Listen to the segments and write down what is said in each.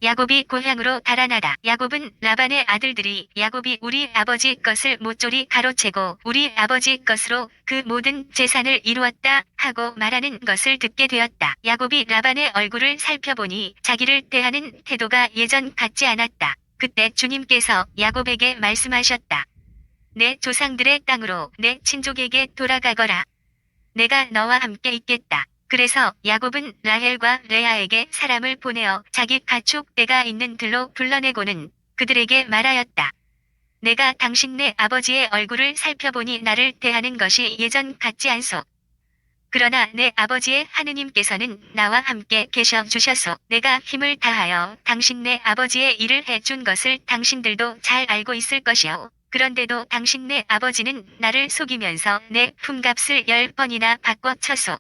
야곱이 고향으로 달아나다. 야곱은 라반의 아들들이 야곱이 우리 아버지 것을 모조리 가로채고 우리 아버지 것으로 그 모든 재산을 이루었다 하고 말하는 것을 듣게 되었다. 야곱이 라반의 얼굴을 살펴보니 자기를 대하는 태도가 예전 같지 않았다. 그때 주님께서 야곱에게 말씀하셨다. 내 조상들의 땅으로 내 친족에게 돌아가거라. 내가 너와 함께 있겠다. 그래서 야곱은 라헬과 레아에게 사람을 보내어 자기 가축 떼가 있는 들로 불러내고는 그들에게 말하였다. 내가 당신네 아버지의 얼굴을 살펴보니 나를 대하는 것이 예전 같지 않소. 그러나 내 아버지의 하느님께서는 나와 함께 계셔 주셔서 내가 힘을 다하여 당신네 아버지의 일을 해준 것을 당신들도 잘 알고 있을 것이요. 그런데도 당신네 아버지는 나를 속이면서 내 품값을 10번이나 바꿔 쳤소.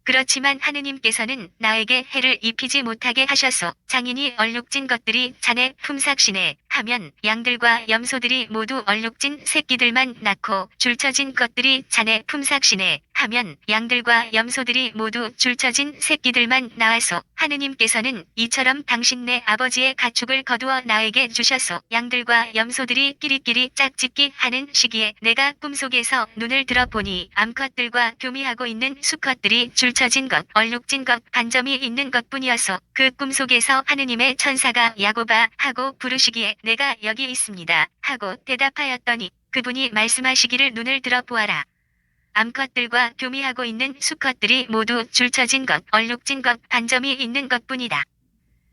그렇지만 하느님께서는 나에게 해를 입히지 못하게 하셔서 장인이 얼룩진 것들이 자네 품삯이네 하면 양들과 염소들이 모두 얼룩진 새끼들만 낳고 줄쳐진 것들이 자네 품삯이네 하면 양들과 염소들이 모두 줄쳐진 새끼들만 낳아서 하느님께서는 이처럼 당신네 아버지의 가축을 거두어 나에게 주셔서 양들과 염소들이 끼리끼리 짝짓기 하는 시기에 내가 꿈속에서 눈을 들어보니 암컷들과 교미하고 있는 수컷들이 줄쳐진 것, 얼룩진 것, 반점이 있는 것뿐이어서 그 꿈속에서 하느님의 천사가 야곱아 하고 부르시기에 내가 여기 있습니다 하고 대답하였더니 그분이 말씀하시기를 눈을 들어보아라. 암컷들과 교미하고 있는 수컷들이 모두 줄쳐진 것, 얼룩진 것, 반점이 있는 것뿐이다.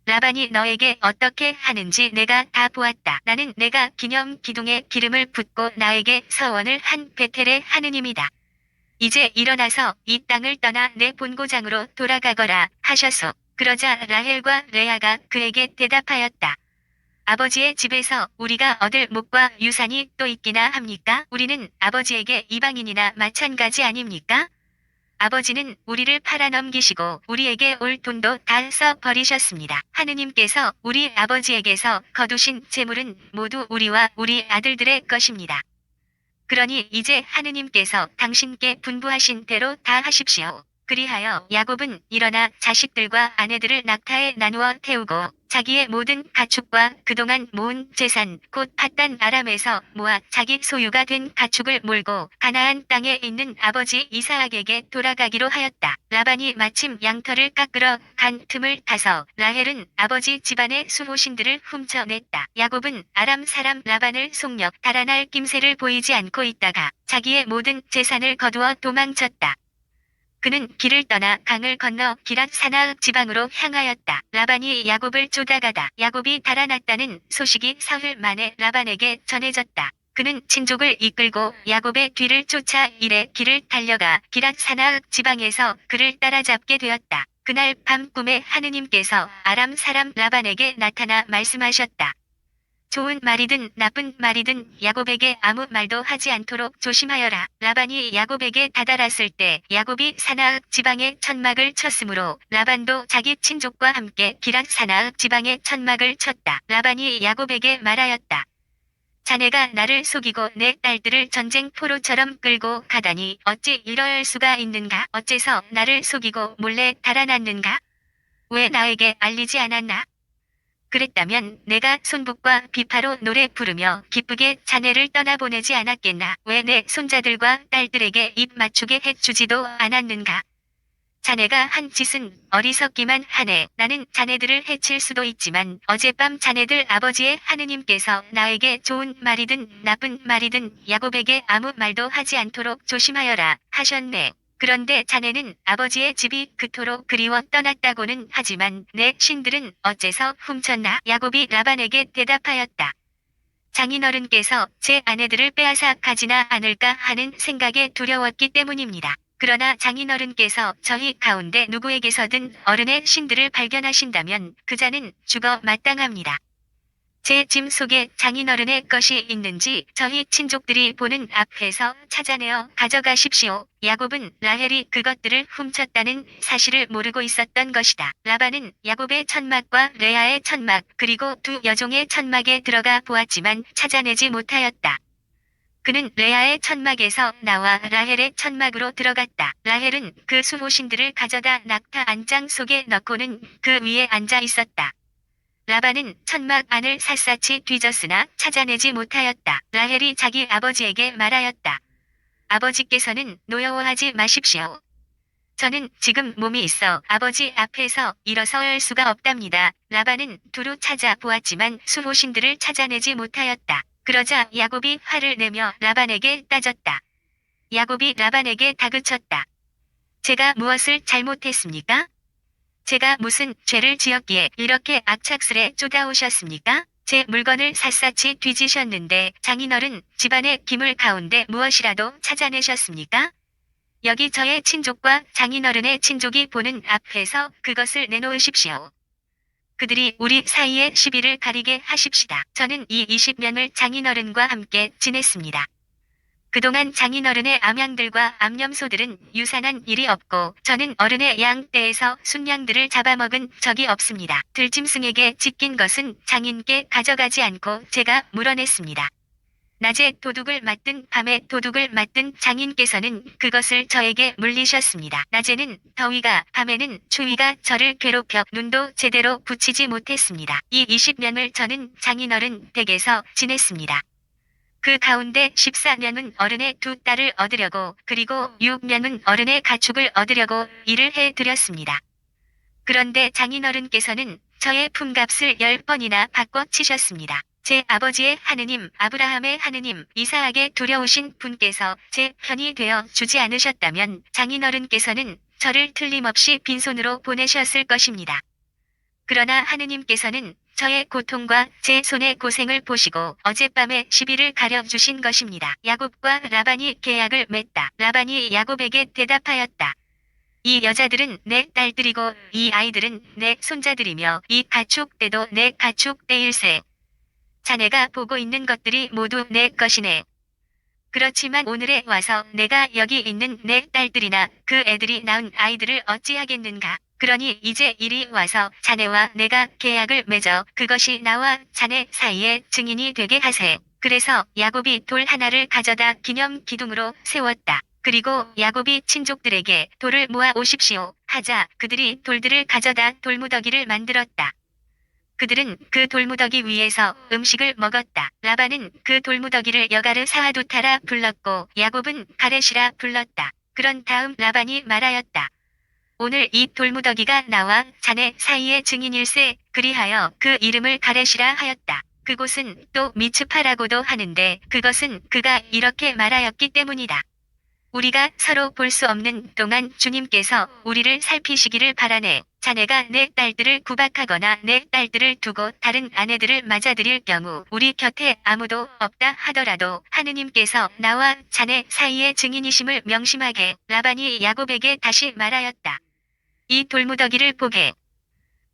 라반이 너에게 어떻게 하는지 내가 다 보았다. 나는 내가 기념 기둥에 기름을 붓고 나에게 서원을 한 베텔의 하느님이다. 이제 일어나서 이 땅을 떠나 내 본고장으로 돌아가거라 하셔서 그러자 라헬과 레아가 그에게 대답하였다. 아버지의 집에서 우리가 얻을 목과 유산이 또 있기나 합니까? 우리는 아버지에게 이방인이나 마찬가지 아닙니까? 아버지는 우리를 팔아넘기시고 우리에게 올 돈도 다 써버리셨습니다. 하느님께서 우리 아버지에게서 거두신 재물은 모두 우리와 우리 아들들의 것입니다. 그러니 이제 하느님께서 당신께 분부하신 대로 다 하십시오. 그리하여 야곱은 일어나 자식들과 아내들을 낙타에 나누어 태우고 자기의 모든 가축과 그동안 모은 재산 곧 팟단 아람에서 모아 자기 소유가 된 가축을 몰고 가나안 땅에 있는 아버지 이사학에게 돌아가기로 하였다. 라반이 마침 양털을 깎으러 간 틈을 타서 라헬은 아버지 집안의 수호신들을 훔쳐냈다. 야곱은 아람 사람 라반을 속력 달아날 낌새를 보이지 않고 있다가 자기의 모든 재산을 거두어 도망쳤다. 그는 길을 떠나 강을 건너 기랏 사나악 지방으로 향하였다. 라반이 야곱을 쫓아가다 야곱이 달아났다는 소식이 사흘 만에 라반에게 전해졌다. 그는 친족을 이끌고 야곱의 뒤를 쫓아 이래 길을 달려가 기랏 사나악 지방에서 그를 따라잡게 되었다. 그날 밤 꿈에 하느님께서 아람 사람 라반에게 나타나 말씀하셨다. 좋은 말이든 나쁜 말이든 야곱에게 아무 말도 하지 않도록 조심하여라. 라반이 야곱에게 다다랐을 때 야곱이 사나악 지방에 천막을 쳤으므로 라반도 자기 친족과 함께 기랏 사나악 지방에 천막을 쳤다. 라반이 야곱에게 말하였다. 자네가 나를 속이고 내 딸들을 전쟁 포로처럼 끌고 가다니 어찌 이럴 수가 있는가? 어째서 나를 속이고 몰래 달아났는가? 왜 나에게 알리지 않았나? 그랬다면 내가 손북과 비파로 노래 부르며 기쁘게 자네를 떠나보내지 않았겠나. 왜 내 손자들과 딸들에게 입 맞추게 해주지도 않았는가. 자네가 한 짓은 어리석기만 하네. 나는 자네들을 해칠 수도 있지만 어젯밤 자네들 아버지의 하느님께서 나에게 좋은 말이든 나쁜 말이든 야곱에게 아무 말도 하지 않도록 조심하여라 하셨네. 그런데 자네는 아버지의 집이 그토록 그리워 떠났다고는 하지만 내 신들은 어째서 훔쳤나? 야곱이 라반에게 대답하였다. 장인어른께서 제 아내들을 빼앗아 가지나 않을까 하는 생각에 두려웠기 때문입니다. 그러나 장인어른께서 저희 가운데 누구에게서든 어른의 신들을 발견하신다면 그 자는 죽어 마땅합니다. 제 짐 속에 장인어른의 것이 있는지 저희 친족들이 보는 앞에서 찾아내어 가져가십시오. 야곱은 라헬이 그것들을 훔쳤다는 사실을 모르고 있었던 것이다. 라반은 야곱의 천막과 레아의 천막 그리고 두 여종의 천막에 들어가 보았지만 찾아내지 못하였다. 그는 레아의 천막에서 나와 라헬의 천막으로 들어갔다. 라헬은 그 수호신들을 가져다 낙타 안장 속에 넣고는 그 위에 앉아 있었다. 라반은 천막 안을 샅샅이 뒤졌으나 찾아내지 못하였다. 라헬이 자기 아버지에게 말하였다. 아버지께서는 노여워하지 마십시오. 저는 지금 몸이 있어 아버지 앞에서 일어설 수가 없답니다. 라반은 두루 찾아보았지만 수호신들을 찾아내지 못하였다. 그러자 야곱이 화를 내며 라반에게 따졌다. 야곱이 라반에게 다그쳤다. 제가 무엇을 잘못했습니까? 제가 무슨 죄를 지었기에 이렇게 악착스레 쫓아오셨습니까? 제 물건을 샅샅이 뒤지셨는데 장인어른 집안의 기물 가운데 무엇이라도 찾아내셨습니까? 여기 저의 친족과 장인어른의 친족이 보는 앞에서 그것을 내놓으십시오. 그들이 우리 사이에 시비를 가리게 하십시다. 저는 이 20년을 장인어른과 함께 지냈습니다. 그동안 장인어른의 암양들과 암염소들은 유산한 일이 없고 저는 어른의 양떼에서 순양들을 잡아먹은 적이 없습니다. 들짐승에게 찢긴 것은 장인께 가져가지 않고 제가 물어냈습니다. 낮에 도둑을 맞든 밤에 도둑을 맞든 장인께서는 그것을 저에게 물리셨습니다. 낮에는 더위가 밤에는 추위가 저를 괴롭혀 눈도 제대로 붙이지 못했습니다. 이 20년을 저는 장인어른 댁에서 지냈습니다. 그 가운데 14년은 어른의 두 딸을 얻으려고 그리고 6년은 어른의 가축을 얻으려고 일을 해드렸습니다. 그런데 장인어른께서는 저의 품값을 10번이나 바꿔 치셨습니다. 제 아버지의 하느님 아브라함의 하느님 이삭에게 두려우신 분께서 제 편이 되어 주지 않으셨다면 장인어른께서는 저를 틀림없이 빈손으로 보내셨을 것입니다. 그러나 하느님께서는 저의 고통과 제 손의 고생을 보시고 어젯밤에 시비를 가려주신 것입니다. 야곱과 라반이 계약을 맺다. 라반이 야곱에게 대답하였다. 이 여자들은 내 딸들이고 이 아이들은 내 손자들이며 이 가축떼도 내 가축떼일세. 자네가 보고 있는 것들이 모두 내 것이네. 그렇지만 오늘에 와서 내가 여기 있는 내 딸들이나 그 애들이 낳은 아이들을 어찌하겠는가. 그러니 이제 이리 와서 자네와 내가 계약을 맺어 그것이 나와 자네 사이에 증인이 되게 하세. 그래서 야곱이 돌 하나를 가져다 기념 기둥으로 세웠다. 그리고 야곱이 친족들에게 돌을 모아 오십시오 하자 그들이 돌들을 가져다 돌무더기를 만들었다. 그들은 그 돌무더기 위에서 음식을 먹었다. 라반은 그 돌무더기를 여가르 사하두타라 불렀고 야곱은 가렛이라 불렀다. 그런 다음 라반이 말하였다. 오늘 이 돌무더기가 나와 자네 사이의 증인일세. 그리하여 그 이름을 가렛이라 하였다. 그곳은 또 미츠파라고도 하는데 그것은 그가 이렇게 말하였기 때문이다. 우리가 서로 볼 수 없는 동안 주님께서 우리를 살피시기를 바라네. 자네가 내 딸들을 구박하거나 내 딸들을 두고 다른 아내들을 맞아들일 경우 우리 곁에 아무도 없다 하더라도 하느님께서 나와 자네 사이의 증인이심을 명심하게. 라반이 야곱에게 다시 말하였다. 이 돌무더기를 보게.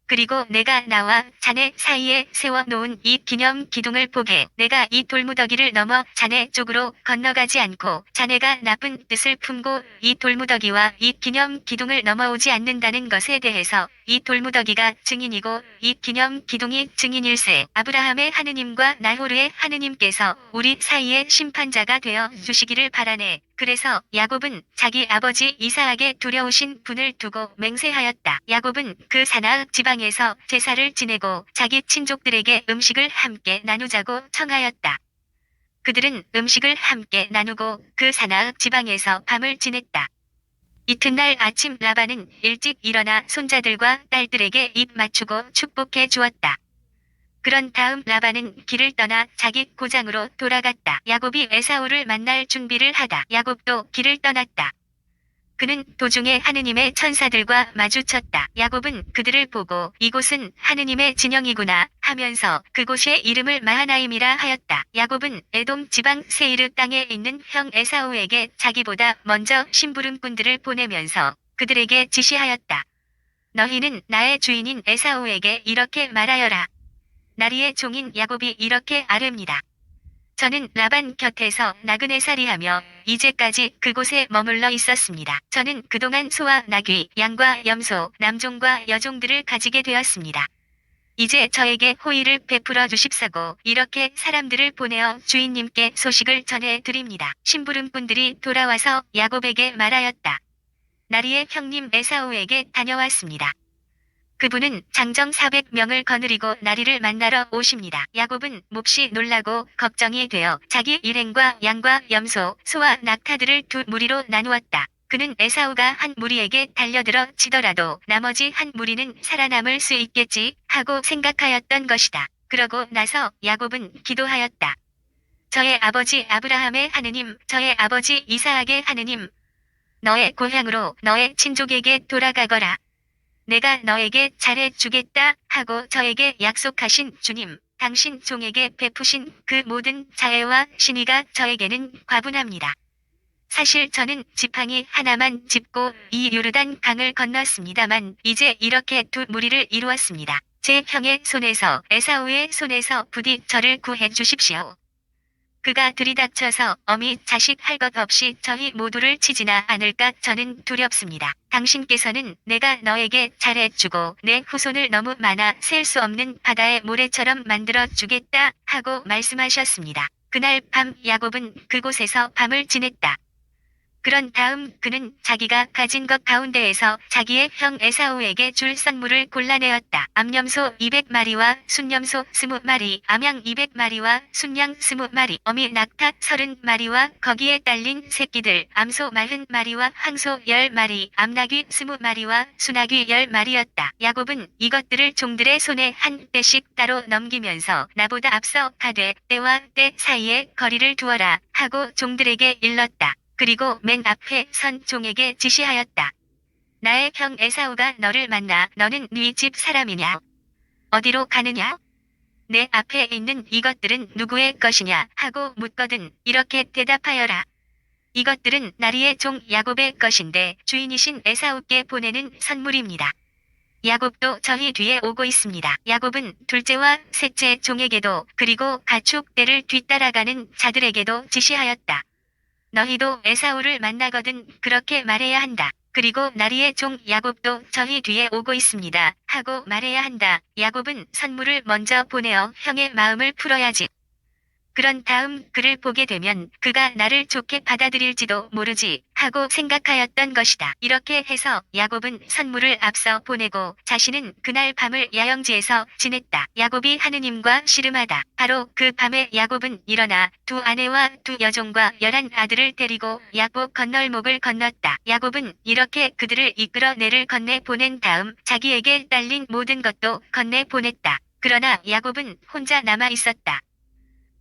그리고 내가 나와 자네 사이에 세워놓은 이 기념 기둥을 보게. 내가 이 돌무더기를 넘어 자네 쪽으로 건너가지 않고 자네가 나쁜 뜻을 품고 이 돌무더기와 이 기념 기둥을 넘어오지 않는다는 것에 대해서 이 돌무더기가 증인이고 이 기념 기둥이 증인일세. 아브라함의 하느님과 나호르의 하느님께서 우리 사이에 심판자가 되어 주시기를 바라네. 그래서 야곱은 자기 아버지 이삭에게 두려우신 분을 두고 맹세하였다. 야곱은 그 사나악 지방에서 제사를 지내고 자기 친족들에게 음식을 함께 나누자고 청하였다. 그들은 음식을 함께 나누고 그 사나악 지방에서 밤을 지냈다. 이튿날 아침 라반은 일찍 일어나 손자들과 딸들에게 입 맞추고 축복해 주었다. 그런 다음 라반은 길을 떠나 자기 고장으로 돌아갔다. 야곱이 에사우를 만날 준비를 하다. 야곱도 길을 떠났다. 그는 도중에 하느님의 천사들과 마주쳤다. 야곱은 그들을 보고 이곳은 하느님의 진영이구나 하면서 그곳의 이름을 마하나임이라 하였다. 야곱은 에돔 지방 세이르 땅에 있는 형 에사우에게 자기보다 먼저 심부름꾼들을 보내면서 그들에게 지시하였다. 너희는 나의 주인인 에사우에게 이렇게 말하여라. 나리의 종인 야곱이 이렇게 아뢰입니다. 저는 라반 곁에서 나그네 살이하며 이제까지 그곳에 머물러 있었습니다. 저는 그동안 소와 나귀, 양과 염소, 남종과 여종들을 가지게 되었습니다. 이제 저에게 호의를 베풀어 주십사고 이렇게 사람들을 보내어 주인님께 소식을 전해 드립니다. 심부름꾼들이 돌아와서 야곱에게 말하였다. 나리의 형님 에사우에게 다녀왔습니다. 그분은 장정 400명을 거느리고 나리를 만나러 오십니다. 야곱은 몹시 놀라고 걱정이 되어 자기 일행과 양과 염소, 소와 낙타들을 두 무리로 나누었다. 그는 에사우가 한 무리에게 달려들어 치더라도 나머지 한 무리는 살아남을 수 있겠지 하고 생각하였던 것이다. 그러고 나서 야곱은 기도하였다. 저의 아버지 아브라함의 하느님, 저의 아버지 이사악의 하느님, 너의 고향으로 너의 친족에게 돌아가거라. 내가 너에게 잘해주겠다 하고 저에게 약속하신 주님, 당신 종에게 베푸신 그 모든 자애와 신의가 저에게는 과분합니다. 사실 저는 지팡이 하나만 짚고 이 요르단 강을 건넜습니다만 이제 이렇게 두 무리를 이루었습니다. 제 형의 손에서 에사우의 손에서 부디 저를 구해 주십시오. 그가 들이닥쳐서 어미 자식 할 것 없이 저희 모두를 치지나 않을까 저는 두렵습니다. 당신께서는 내가 너에게 잘해주고 내 후손을 너무 많아 셀 수 없는 바다의 모래처럼 만들어 주겠다 하고 말씀하셨습니다. 그날 밤 야곱은 그곳에서 밤을 지냈다. 그런 다음 그는 자기가 가진 것 가운데에서 자기의 형 에사우에게 줄 선물을 골라내었다. 암염소 200마리와 순염소 20마리, 암양 200마리와 순양 20마리, 어미 낙타 30마리와 거기에 딸린 새끼들, 암소 40마리와 황소 10마리, 암나귀 20마리와 순나귀 10마리였다. 야곱은 이것들을 종들의 손에 한 떼씩 따로 넘기면서 나보다 앞서 가되 때와 때 사이에 거리를 두어라 하고 종들에게 일렀다. 그리고 맨 앞에 선 종에게 지시하였다. 나의 형 에사우가 너를 만나 너는 네 집 사람이냐? 어디로 가느냐? 내 앞에 있는 이것들은 누구의 것이냐 하고 묻거든 이렇게 대답하여라. 이것들은 나리의 종 야곱의 것인데 주인이신 에사우께 보내는 선물입니다. 야곱도 저희 뒤에 오고 있습니다. 야곱은 둘째와 셋째 종에게도 그리고 가축 떼를 뒤따라가는 자들에게도 지시하였다. 너희도 에사우를 만나거든 그렇게 말해야 한다. 그리고 나리의 종 야곱도 저희 뒤에 오고 있습니다. 하고 말해야 한다. 야곱은 선물을 먼저 보내어 형의 마음을 풀어야지. 그런 다음 그를 보게 되면 그가 나를 좋게 받아들일지도 모르지 하고 생각하였던 것이다. 이렇게 해서 야곱은 선물을 앞서 보내고 자신은 그날 밤을 야영지에서 지냈다. 야곱이 하느님과 씨름하다. 바로 그 밤에 야곱은 일어나 두 아내와 두 여종과 11아들을 데리고 야복 건널목을 건넜다. 야곱은 이렇게 그들을 이끌어 내를 건네 보낸 다음 자기에게 딸린 모든 것도 건네 보냈다. 그러나 야곱은 혼자 남아 있었다.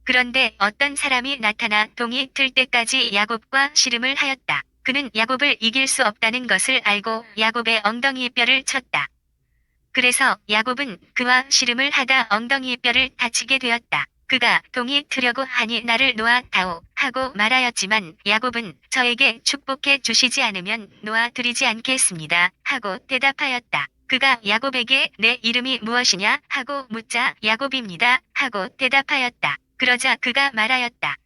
그런데 어떤 사람이 나타나 동이 틀 때까지 야곱과 씨름을 하였다. 그는 야곱을 이길 수 없다는 것을 알고 야곱의 엉덩이 뼈를 쳤다. 그래서 야곱은 그와 씨름을 하다 엉덩이 뼈를 다치게 되었다. 그가 동이 트려고 하니 나를 놓아 다오 하고 말하였지만 야곱은 저에게 축복해 주시지 않으면 놓아 드리지 않겠습니다 하고 대답하였다. 그가 야곱에게 내 이름이 무엇이냐 하고 묻자 야곱입니다 하고 대답하였다. 그러자 그가 말하였다.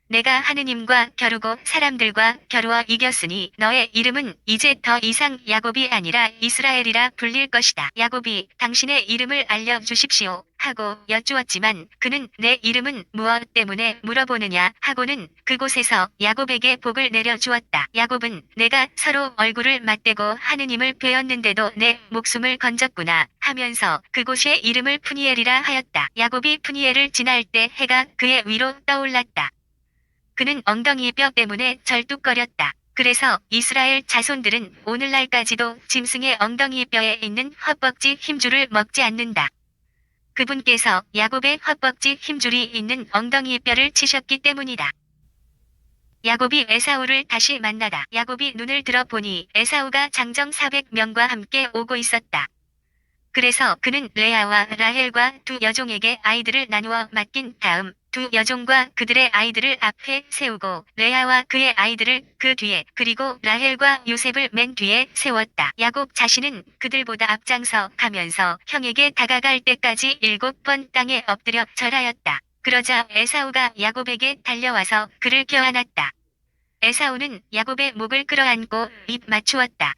내가 하느님과 겨루고 사람들과 겨루어 이겼으니 너의 이름은 이제 더 이상 야곱이 아니라 이스라엘이라 불릴 것이다. 야곱이 당신의 이름을 알려주십시오 하고 여쭈었지만 그는 내 이름은 무엇 때문에 물어보느냐 하고는 그곳에서 야곱에게 복을 내려주었다. 야곱은 내가 서로 얼굴을 맞대고 하느님을 뵈었는데도 내 목숨을 건졌구나 하면서 그곳의 이름을 푸니엘이라 하였다. 야곱이 푸니엘을 지날 때 해가 그의 위로 떠올랐다. 그는 엉덩이 뼈 때문에 절뚝거렸다. 그래서 이스라엘 자손들은 오늘날까지도 짐승의 엉덩이 뼈에 있는 헛벅지 힘줄을 먹지 않는다. 그분께서 야곱의 헛벅지 힘줄이 있는 엉덩이 뼈를 치셨기 때문이다. 야곱이 에사우를 다시 만나다. 야곱이 눈을 들어 보니 에사우가 장정 400명과 함께 오고 있었다. 그래서 그는 레아와 라헬과 두 여종에게 아이들을 나누어 맡긴 다음 두 여종과 그들의 아이들을 앞에 세우고 레아와 그의 아이들을 그 뒤에 그리고 라헬과 요셉을 맨 뒤에 세웠다. 야곱 자신은 그들보다 앞장서 가면서 형에게 다가갈 때까지 7번 땅에 엎드려 절하였다. 그러자 에사우가 야곱에게 달려와서 그를 껴안았다. 에사우는 야곱의 목을 끌어안고 입 맞추었다.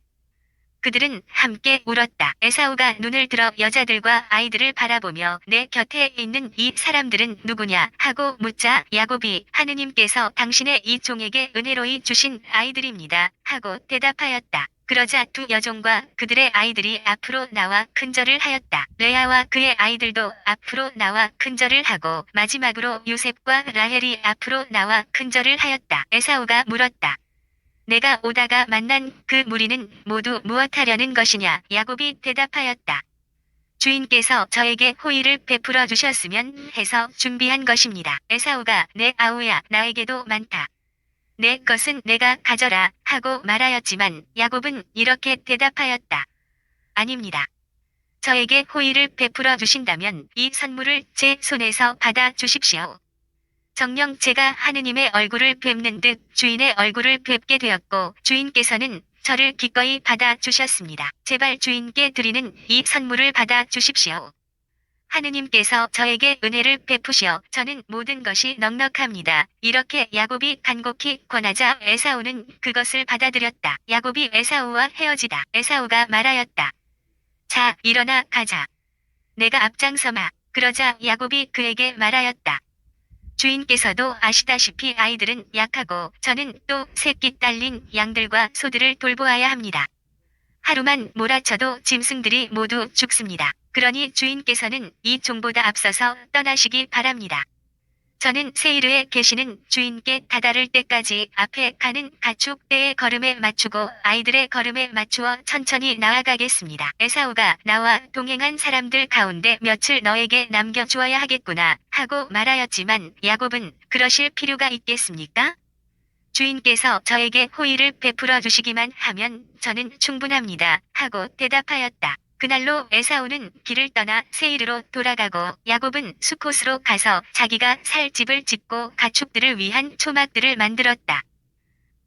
그들은 함께 울었다. 에사우가 눈을 들어 여자들과 아이들을 바라보며 내 곁에 있는 이 사람들은 누구냐 하고 묻자 야곱이 하느님께서 당신의 이 종에게 은혜로이 주신 아이들입니다 하고 대답하였다. 그러자 두 여종과 그들의 아이들이 앞으로 나와 큰절을 하였다. 레아와 그의 아이들도 앞으로 나와 큰절을 하고 마지막으로 요셉과 라헬이 앞으로 나와 큰절을 하였다. 에사우가 물었다. 내가 오다가 만난 그 무리는 모두 무엇하려는 것이냐? 야곱이 대답하였다. 주인께서 저에게 호의를 베풀어 주셨으면 해서 준비한 것입니다. 에사우가 내 아우야 나에게도 많다. 내 것은 내가 가져라 하고 말하였지만 야곱은 이렇게 대답하였다. 아닙니다. 저에게 호의를 베풀어 주신다면 이 선물을 제 손에서 받아 주십시오. 정녕 제가 하느님의 얼굴을 뵙는 듯 주인의 얼굴을 뵙게 되었고 주인께서는 저를 기꺼이 받아 주셨습니다. 제발 주인께 드리는 이 선물을 받아 주십시오. 하느님께서 저에게 은혜를 베푸시어 저는 모든 것이 넉넉합니다. 이렇게 야곱이 간곡히 권하자 에사우는 그것을 받아들였다. 야곱이 에사우와 헤어지다. 에사우가 말하였다. 자, 일어나 가자. 내가 앞장서마. 그러자 야곱이 그에게 말하였다. 주인께서도 아시다시피 아이들은 약하고 저는 또 새끼 딸린 양들과 소들을 돌보아야 합니다. 하루만 몰아쳐도 짐승들이 모두 죽습니다. 그러니 주인께서는 이 종보다 앞서서 떠나시기 바랍니다. 저는 세이르에 계시는 주인께 다다를 때까지 앞에 가는 가축 떼의 걸음에 맞추고 아이들의 걸음에 맞추어 천천히 나아가겠습니다. 에사우가 나와 동행한 사람들 가운데 며칠 너에게 남겨주어야 하겠구나 하고 말하였지만 야곱은 그러실 필요가 있겠습니까? 주인께서 저에게 호의를 베풀어 주시기만 하면 저는 충분합니다 하고 대답하였다. 그날로 에사우는 길을 떠나 세이르로 돌아가고 야곱은 수콧으로 가서 자기가 살 집을 짓고 가축들을 위한 초막들을 만들었다.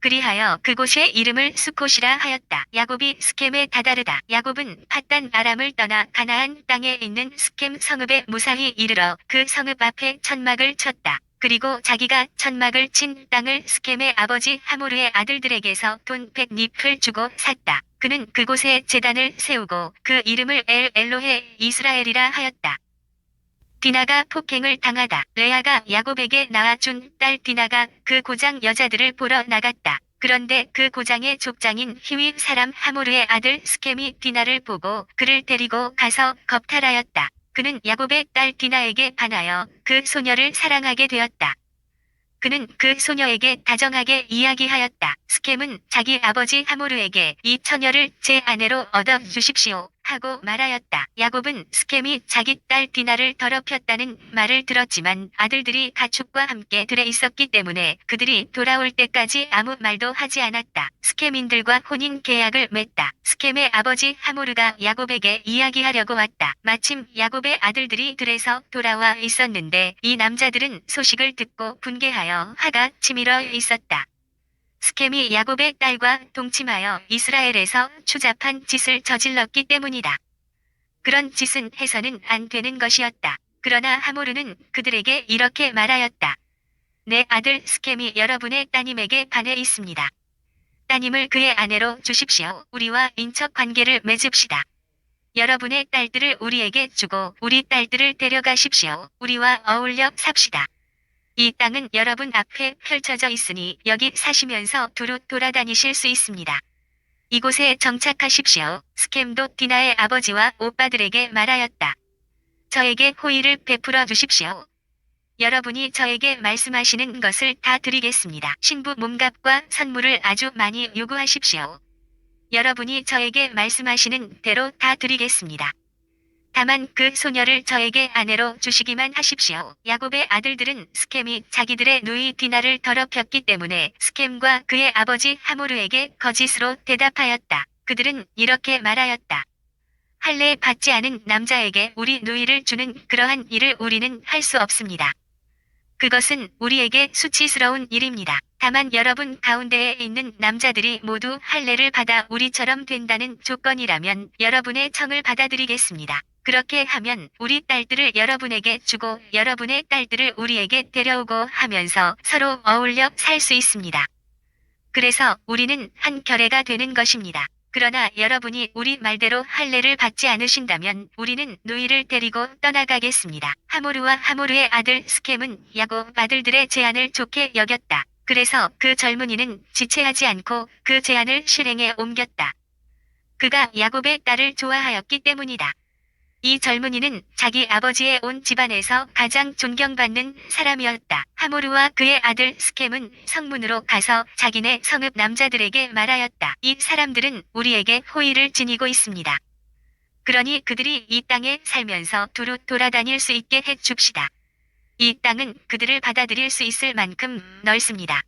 그리하여 그곳의 이름을 수콧이라 하였다. 야곱이 스켐에 다다르다. 야곱은 팟단 아람을 떠나 가나안 땅에 있는 스켐 성읍에 무사히 이르러 그 성읍 앞에 천막을 쳤다. 그리고 자기가 천막을 친 땅을 스켐의 아버지 하모르의 아들들에게서 돈 100닙을 주고 샀다. 그는 그곳에 제단을 세우고 그 이름을 엘 엘로헤 이스라엘이라 하였다. 디나가 폭행을 당하다. 레아가 야곱에게 낳아준 딸 디나가 그 고장 여자들을 보러 나갔다. 그런데 그 고장의 족장인 히위 사람 하모르의 아들 스켐이 디나를 보고 그를 데리고 가서 겁탈하였다. 그는 야곱의 딸 디나에게 반하여 그 소녀를 사랑하게 되었다. 그는 그 소녀에게 다정하게 이야기하였다. 스켐은 자기 아버지 하모르에게 이 처녀를 제 아내로 얻어 주십시오 하고 말하였다. 야곱은 스켐이 자기 딸 디나를 더럽혔다는 말을 들었지만 아들들이 가축과 함께 들에 있었기 때문에 그들이 돌아올 때까지 아무 말도 하지 않았다. 스켐인들과 혼인 계약을 맺다. 스켐의 아버지 하모르가 야곱에게 이야기하려고 왔다. 마침 야곱의 아들들이 들에서 돌아와 있었는데 이 남자들은 소식을 듣고 분개하여 화가 치밀어 있었다. 스켐이 야곱의 딸과 동침하여 이스라엘에서 추잡한 짓을 저질렀기 때문이다. 그런 짓은 해서는 안 되는 것이었다. 그러나 하모르는 그들에게 이렇게 말하였다. 내 아들 스켐이 여러분의 따님에게 반해 있습니다. 따님을 그의 아내로 주십시오. 우리와 인척 관계를 맺읍시다. 여러분의 딸들을 우리에게 주고 우리 딸들을 데려가십시오. 우리와 어울려 삽시다. 이 땅은 여러분 앞에 펼쳐져 있으니 여기 사시면서 두루 돌아다니실 수 있습니다. 이곳에 정착하십시오. 스켐도 디나의 아버지와 오빠들에게 말하였다. 저에게 호의를 베풀어 주십시오. 여러분이 저에게 말씀하시는 것을 다 드리겠습니다. 신부 몸값과 선물을 아주 많이 요구하십시오. 여러분이 저에게 말씀하시는 대로 다 드리겠습니다. 다만 그 소녀를 저에게 아내로 주시기만 하십시오. 야곱의 아들들은 스켐이 자기들의 누이 디나를 더럽혔기 때문에 스켐과 그의 아버지 하모르에게 거짓으로 대답하였다. 그들은 이렇게 말하였다. 할례 받지 않은 남자에게 우리 누이를 주는 그러한 일을 우리는 할 수 없습니다. 그것은 우리에게 수치스러운 일입니다. 다만 여러분 가운데에 있는 남자들이 모두 할례를 받아 우리처럼 된다는 조건이라면 여러분의 청을 받아들이겠습니다. 그렇게 하면 우리 딸들을 여러분에게 주고 여러분의 딸들을 우리에게 데려오고 하면서 서로 어울려 살 수 있습니다. 그래서 우리는 한 결애가 되는 것입니다. 그러나 여러분이 우리 말대로 할례를 받지 않으신다면 우리는 누이를 데리고 떠나가겠습니다. 하모르와 하모르의 아들 스켐은 야곱 아들들의 제안을 좋게 여겼다. 그래서 그 젊은이는 지체하지 않고 그 제안을 실행에 옮겼다. 그가 야곱의 딸을 좋아하였기 때문이다. 이 젊은이는 자기 아버지의 온 집안에서 가장 존경받는 사람이었다. 하모르와 그의 아들 스켐은 성문으로 가서 자기네 성읍 남자들에게 말하였다. 이 사람들은 우리에게 호의를 지니고 있습니다. 그러니 그들이 이 땅에 살면서 두루 돌아다닐 수 있게 해줍시다. 이 땅은 그들을 받아들일 수 있을 만큼 넓습니다.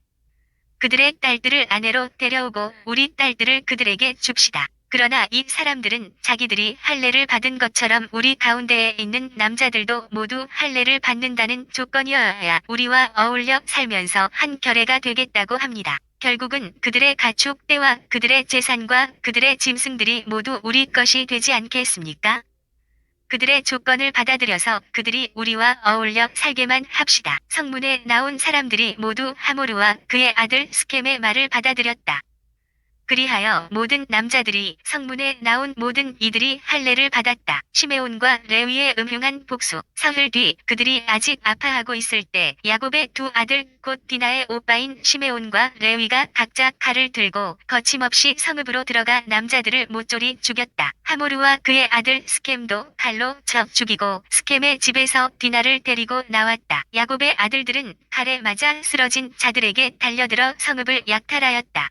그들의 딸들을 아내로 데려오고 우리 딸들을 그들에게 줍시다. 그러나 이 사람들은 자기들이 할례를 받은 것처럼 우리 가운데에 있는 남자들도 모두 할례를 받는다는 조건이어야 우리와 어울려 살면서 한 결애가 되겠다고 합니다. 결국은 그들의 가축 떼와 그들의 재산과 그들의 짐승들이 모두 우리 것이 되지 않겠습니까? 그들의 조건을 받아들여서 그들이 우리와 어울려 살게만 합시다. 성문에 나온 사람들이 모두 하모르와 그의 아들 스켐의 말을 받아들였다. 그리하여 모든 남자들이 성문에 나온 모든 이들이 할례를 받았다. 시메온과 레위의 음흉한 복수. 사흘 뒤 그들이 아직 아파하고 있을 때 야곱의 두 아들 곧 디나의 오빠인 시메온과 레위가 각자 칼을 들고 거침없이 성읍으로 들어가 남자들을 모조리 죽였다. 하모르와 그의 아들 스켐도 칼로 쳐 죽이고 스켐의 집에서 디나를 데리고 나왔다. 야곱의 아들들은 칼에 맞아 쓰러진 자들에게 달려들어 성읍을 약탈하였다.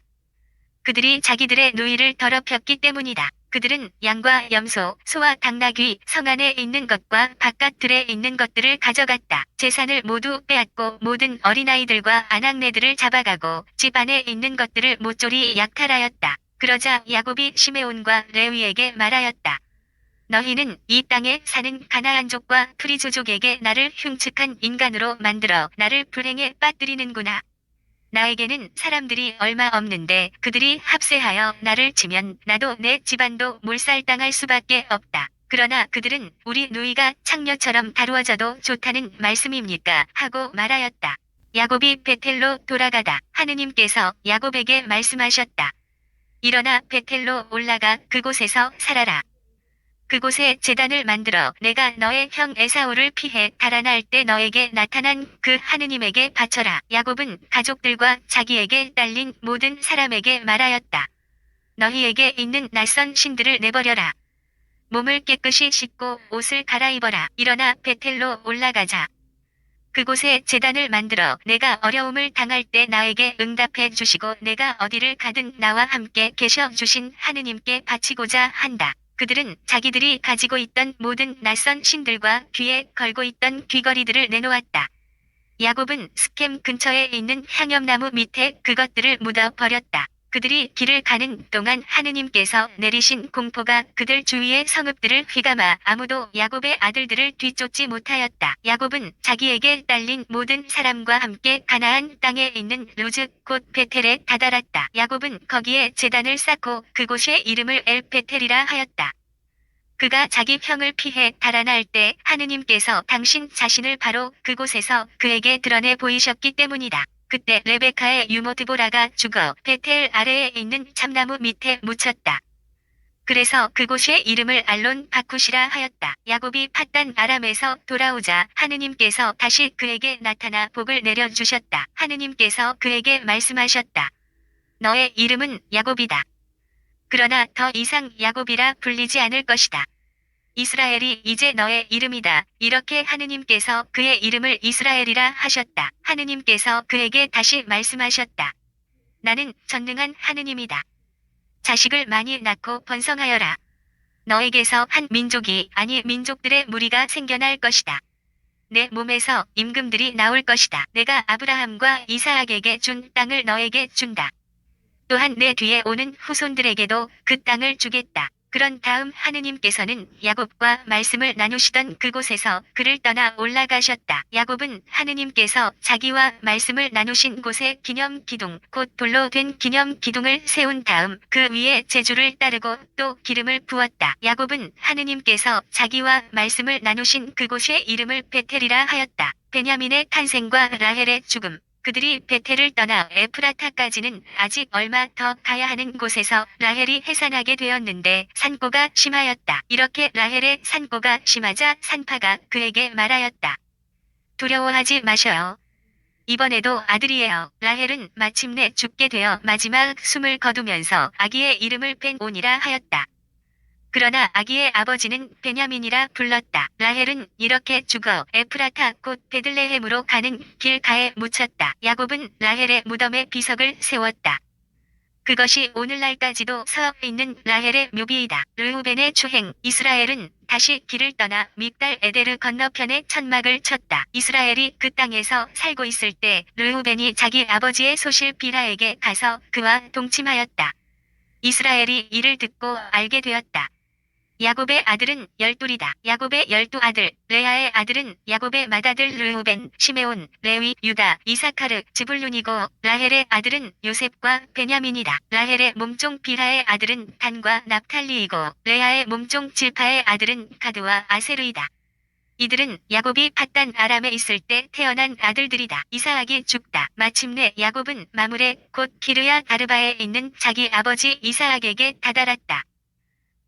그들이 자기들의 누이를 더럽혔기 때문이다. 그들은 양과 염소, 소와 당나귀, 성 안에 있는 것과 바깥들에 있는 것들을 가져갔다. 재산을 모두 빼앗고 모든 어린아이들과 아낙네들을 잡아가고 집 안에 있는 것들을 모조리 약탈하였다. 그러자 야곱이 시메온과 레위에게 말하였다. 너희는 이 땅에 사는 가나안족과 프리조족에게 나를 흉측한 인간으로 만들어 나를 불행에 빠뜨리는구나. 나에게는 사람들이 얼마 없는데 그들이 합세하여 나를 치면 나도 내 집안도 몰살당할 수밖에 없다. 그러나 그들은 우리 누이가 창녀처럼 다루어져도 좋다는 말씀입니까? 하고 말하였다. 야곱이 베텔로 돌아가다 하느님께서 야곱에게 말씀하셨다. 일어나 베텔로 올라가 그곳에서 살아라. 그곳에 제단을 만들어 내가 너의 형 에사오를 피해 달아날 때 너에게 나타난 그 하느님에게 바쳐라. 야곱은 가족들과 자기에게 딸린 모든 사람에게 말하였다. 너희에게 있는 낯선 신들을 내버려라. 몸을 깨끗이 씻고 옷을 갈아입어라. 일어나 베텔로 올라가자. 그곳에 제단을 만들어 내가 어려움을 당할 때 나에게 응답해 주시고 내가 어디를 가든 나와 함께 계셔 주신 하느님께 바치고자 한다. 그들은 자기들이 가지고 있던 모든 낯선 신들과 귀에 걸고 있던 귀걸이들을 내놓았다. 야곱은 스켐 근처에 있는 향염나무 밑에 그것들을 묻어 버렸다. 그들이 길을 가는 동안 하느님께서 내리신 공포가 그들 주위의 성읍들을 휘감아 아무도 야곱의 아들들을 뒤쫓지 못하였다. 야곱은 자기에게 딸린 모든 사람과 함께 가나안 땅에 있는 루즈 곧 베텔에 다다랐다. 야곱은 거기에 제단을 쌓고 그곳의 이름을 엘베텔이라 하였다. 그가 자기 형을 피해 달아날 때 하느님께서 당신 자신을 바로 그곳에서 그에게 드러내 보이셨기 때문이다. 그때 레베카의 유모 드보라가 죽어 베텔 아래에 있는 참나무 밑에 묻혔다. 그래서 그곳의 이름을 알론 바쿠시라 하였다. 야곱이 팟단 아람에서 돌아오자 하느님께서 다시 그에게 나타나 복을 내려주셨다. 하느님께서 그에게 말씀하셨다. 너의 이름은 야곱이다. 그러나 더 이상 야곱이라 불리지 않을 것이다. 이스라엘이 이제 너의 이름이다. 이렇게 하느님께서 그의 이름을 이스라엘이라 하셨다. 하느님께서 그에게 다시 말씀하셨다. 나는 전능한 하느님이다. 자식을 많이 낳고 번성하여라. 너에게서 한 민족이 아니 민족들의 무리가 생겨날 것이다. 내 몸에서 임금들이 나올 것이다. 내가 아브라함과 이사악에게 준 땅을 너에게 준다. 또한 내 뒤에 오는 후손들에게도 그 땅을 주겠다. 그런 다음 하느님께서는 야곱과 말씀을 나누시던 그곳에서 그를 떠나 올라가셨다. 야곱은 하느님께서 자기와 말씀을 나누신 곳에 기념 기둥, 곧 돌로 된 기념 기둥을 세운 다음 그 위에 제주를 따르고 또 기름을 부었다. 야곱은 하느님께서 자기와 말씀을 나누신 그곳의 이름을 베텔이라 하였다. 베냐민의 탄생과 라헬의 죽음. 그들이 베텔을 떠나 에프라타까지는 아직 얼마 더 가야 하는 곳에서 라헬이 해산하게 되었는데 산고가 심하였다. 이렇게 라헬의 산고가 심하자 산파가 그에게 말하였다. 두려워하지 마셔요. 이번에도 아들이에요. 라헬은 마침내 죽게 되어 마지막 숨을 거두면서 아기의 이름을 뺀 오니라 하였다. 그러나 아기의 아버지는 베냐민이라 불렀다. 라헬은 이렇게 죽어 에프라타 곧 베들레헴으로 가는 길가에 묻혔다. 야곱은 라헬의 무덤에 비석을 세웠다. 그것이 오늘날까지도 서 있는 라헬의 묘비이다. 르우벤의 추행. 이스라엘은 다시 길을 떠나 밉달 에데르 건너편에 천막을 쳤다. 이스라엘이 그 땅에서 살고 있을 때 르우벤이 자기 아버지의 소실 비라에게 가서 그와 동침하였다. 이스라엘이 이를 듣고 알게 되었다. 야곱의 아들은 12이다. 야곱의 12아들, 레아의 아들은 야곱의 맏아들 르우벤, 시메온, 레위, 유다, 이사카르, 즈불룬이고 라헬의 아들은 요셉과 베냐민이다. 라헬의 몸종 비라의 아들은 단과 납탈리이고 레아의 몸종 질파의 아들은 가드와 아세르이다. 이들은 야곱이 팟단 아람에 있을 때 태어난 아들들이다. 이사악이 죽다. 마침내 야곱은 마물에 곧 기르야 아르바에 있는 자기 아버지 이사악에게 다다랐다.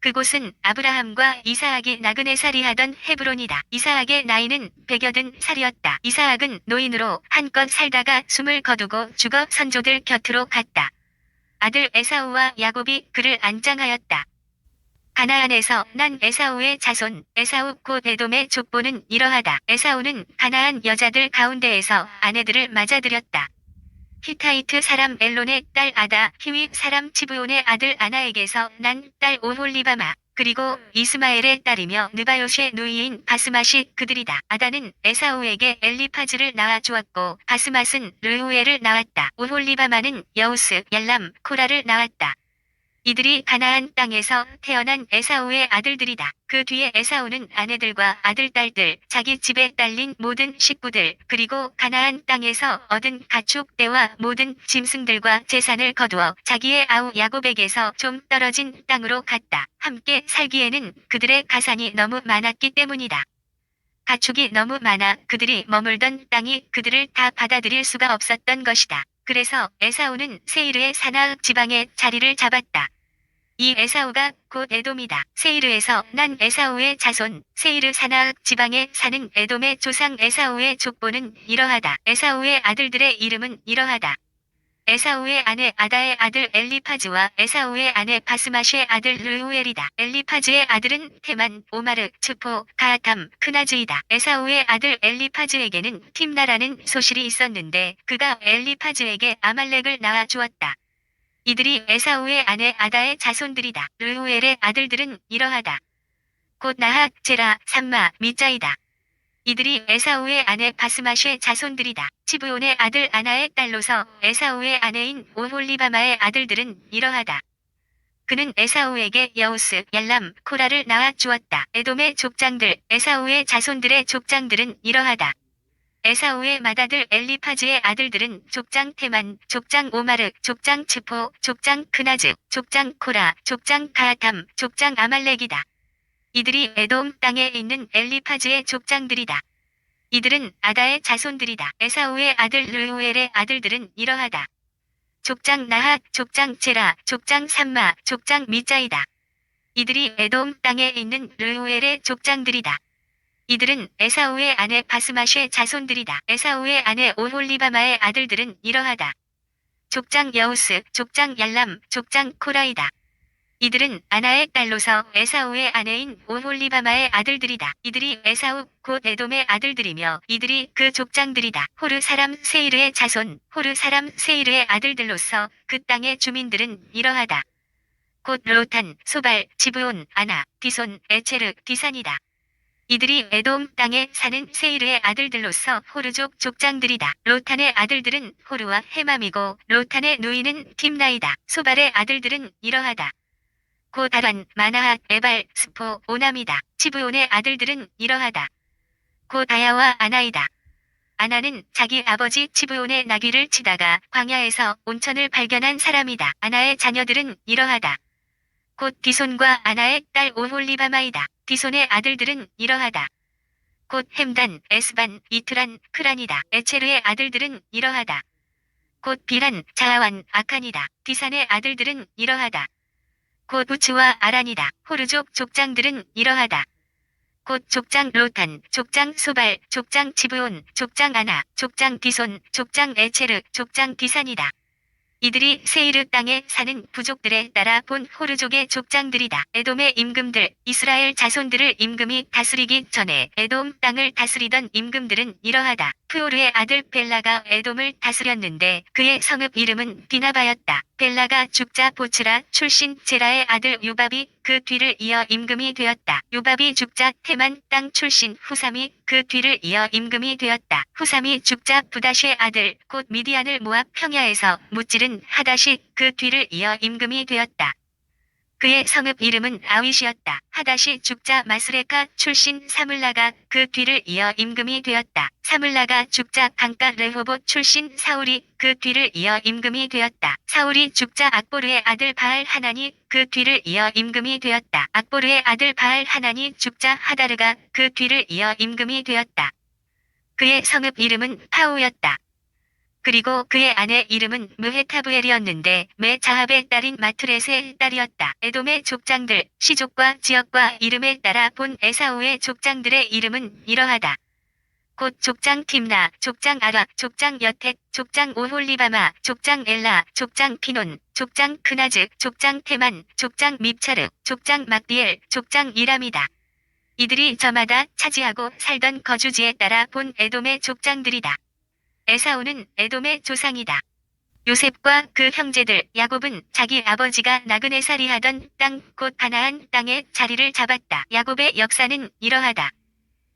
그곳은 아브라함과 이사악이 나그네 살이 하던 헤브론이다. 이사악의 나이는 180살이었다. 이사악은 노인으로 한껏 살다가 숨을 거두고 죽어 선조들 곁으로 갔다. 아들 에사우와 야곱이 그를 안장하였다. 가나안에서 난 에사우의 자손, 에사우 곧 에돔의 족보는 이러하다. 에사우는 가나안 여자들 가운데에서 아내들을 맞아들였다. 히타이트 사람 엘론의 딸 아다, 히위 사람 치브온의 아들 아나에게서 난 딸 오홀리바마, 그리고 이스마엘의 딸이며 느바요시의 누이인 바스맛이 그들이다. 아다는 에사우에게 엘리파즈를 낳아주었고 바스맛은 르우엘을 낳았다. 오홀리바마는 여우스, 얄람, 코라를 낳았다. 이들이 가나안 땅에서 태어난 에사우의 아들들이다. 그 뒤에 에사우는 아내들과 아들, 딸들, 자기 집에 딸린 모든 식구들, 그리고 가나안 땅에서 얻은 가축, 떼와 모든 짐승들과 재산을 거두어 자기의 아우 야곱에게서 좀 떨어진 땅으로 갔다. 함께 살기에는 그들의 가산이 너무 많았기 때문이다. 가축이 너무 많아 그들이 머물던 땅이 그들을 다 받아들일 수가 없었던 것이다. 그래서 에사우는 세이르의 사나악 지방에 자리를 잡았다. 이 에사우가 곧 에돔이다. 세이르에서 난 에사우의 자손, 세이르 사나악 지방에 사는 에돔의 조상 에사우의 족보는 이러하다. 에사우의 아들들의 이름은 이러하다. 에사우의 아내 아다의 아들 엘리파즈와 에사우의 아내 바스맛의 아들 르우엘이다. 엘리파즈의 아들은 테만, 오마르, 츠포, 가하탐, 크나즈이다. 에사우의 아들 엘리파즈에게는 팀나라는 소실이 있었는데 그가 엘리파즈에게 아말렉을 낳아주었다. 이들이 에사우의 아내 아다의 자손들이다. 르우엘의 아들들은 이러하다. 곧 나핫, 제라, 삼마, 미자이다. 이들이 에사우의 아내 바스맛의 자손들이다. 치브온의 아들 아나의 딸로서 에사우의 아내인 오홀리바마의 아들들은 이러하다. 그는 에사우에게 여우스, 얄람, 코라를 낳아 주었다. 에돔의 족장들, 에사우의 자손들의 족장들은 이러하다. 에사우의 맏아들 엘리파즈의 아들들은 족장 테만, 족장 오마르, 족장 츠포, 족장 크나즈, 족장 코라, 족장 가하탐, 족장 아말렉이다. 이들이 에돔 땅에 있는 엘리파즈의 족장들이다. 이들은 아다의 자손들이다. 에사우의 아들 르우엘의 아들들은 이러하다. 족장 나핫, 족장 제라, 족장 삼마, 족장 미자이다. 이들이 에돔 땅에 있는 르우엘의 족장들이다. 이들은 에사우의 아내 바스맛의 자손들이다. 에사우의 아내 오홀리바마의 아들들은 이러하다. 족장 여우스, 족장 얄람, 족장 코라이다. 이들은 아나의 딸로서 에사우의 아내인 오홀리바마의 아들들이다. 이들이 에사우 곧 에돔의 아들들이며 이들이 그 족장들이다. 호르 사람 세이르의 자손, 호르 사람 세이르의 아들들로서 그 땅의 주민들은 이러하다. 곧 로탄, 소발, 지브온, 아나, 디손, 에체르, 디산이다. 이들이 에돔 땅에 사는 세이르의 아들들로서 호르족 족장들이다. 로탄의 아들들은 호르와 헤맘이고 로탄의 누이는 팀나이다. 소발의 아들들은 이러하다. 곧 아란, 마나핫, 에발, 스포, 오남이다. 치브온의 아들들은 이러하다. 곧 아야와 아나이다. 아나는 자기 아버지 치브온의 나귀를 치다가 광야에서 온천을 발견한 사람이다. 아나의 자녀들은 이러하다. 곧 디손과 아나의 딸 오홀리바마이다. 디손의 아들들은 이러하다. 곧 햄단, 에스반, 이트란, 크란이다. 에체르의 아들들은 이러하다. 곧 비란, 자하완, 아칸이다. 디산의 아들들은 이러하다. 곧 부츠와 아란이다. 호르족 족장들은 이러하다. 곧 족장 로탄, 족장 소발, 족장 지브온, 족장 아나, 족장 디손, 족장 에체르, 족장 디산이다. 이들이 세이르 땅에 사는 부족들에 따라 본 호르족의 족장들이다. 에돔의 임금들, 이스라엘 자손들을 임금이 다스리기 전에 에돔 땅을 다스리던 임금들은 이러하다. 푸오르의 아들 벨라가 에돔을 다스렸는데 그의 성읍 이름은 디나바였다. 벨라가 죽자 보츠라 출신 제라의 아들 요밥이 그 뒤를 이어 임금이 되었다. 요밥이 죽자 테만 땅 출신 후삼이 그 뒤를 이어 임금이 되었다. 후삼이 죽자 부다시의 아들 곧 미디안을 모압 평야에서 무찌른 하닷이 그 뒤를 이어 임금이 되었다. 그의 성읍 이름은 아윗이었다. 하닷이 죽자 마스레카 출신 사물라가 그 뒤를 이어 임금이 되었다. 사물라가 죽자 강가 레호봇 출신 사울이 그 뒤를 이어 임금이 되었다. 사울이 죽자 악보르의 아들 바알 하나니 그 뒤를 이어 임금이 되었다. 악보르의 아들 바알 하나니 죽자 하다르가 그 뒤를 이어 임금이 되었다. 그의 성읍 이름은 파우였다. 그리고 그의 아내 이름은 무헤타브엘이었는데 메자합의 딸인 마트렛의 딸이었다. 에돔의 족장들, 시족과 지역과 이름에 따라 본 에사우의 족장들의 이름은 이러하다. 곧 족장 팀나, 족장 아라, 족장 여택, 족장 오홀리바마, 족장 엘라, 족장 피논, 족장 크나즈, 족장 테만, 족장 밉차르, 족장 막디엘, 족장 이람이다. 이들이 저마다 차지하고 살던 거주지에 따라 본 에돔의 족장들이다. 에사우는 에돔의 조상이다. 요셉과 그 형제들 야곱은 자기 아버지가 나그네 살이하던 땅 곧 가나안 땅에 자리를 잡았다. 야곱의 역사는 이러하다.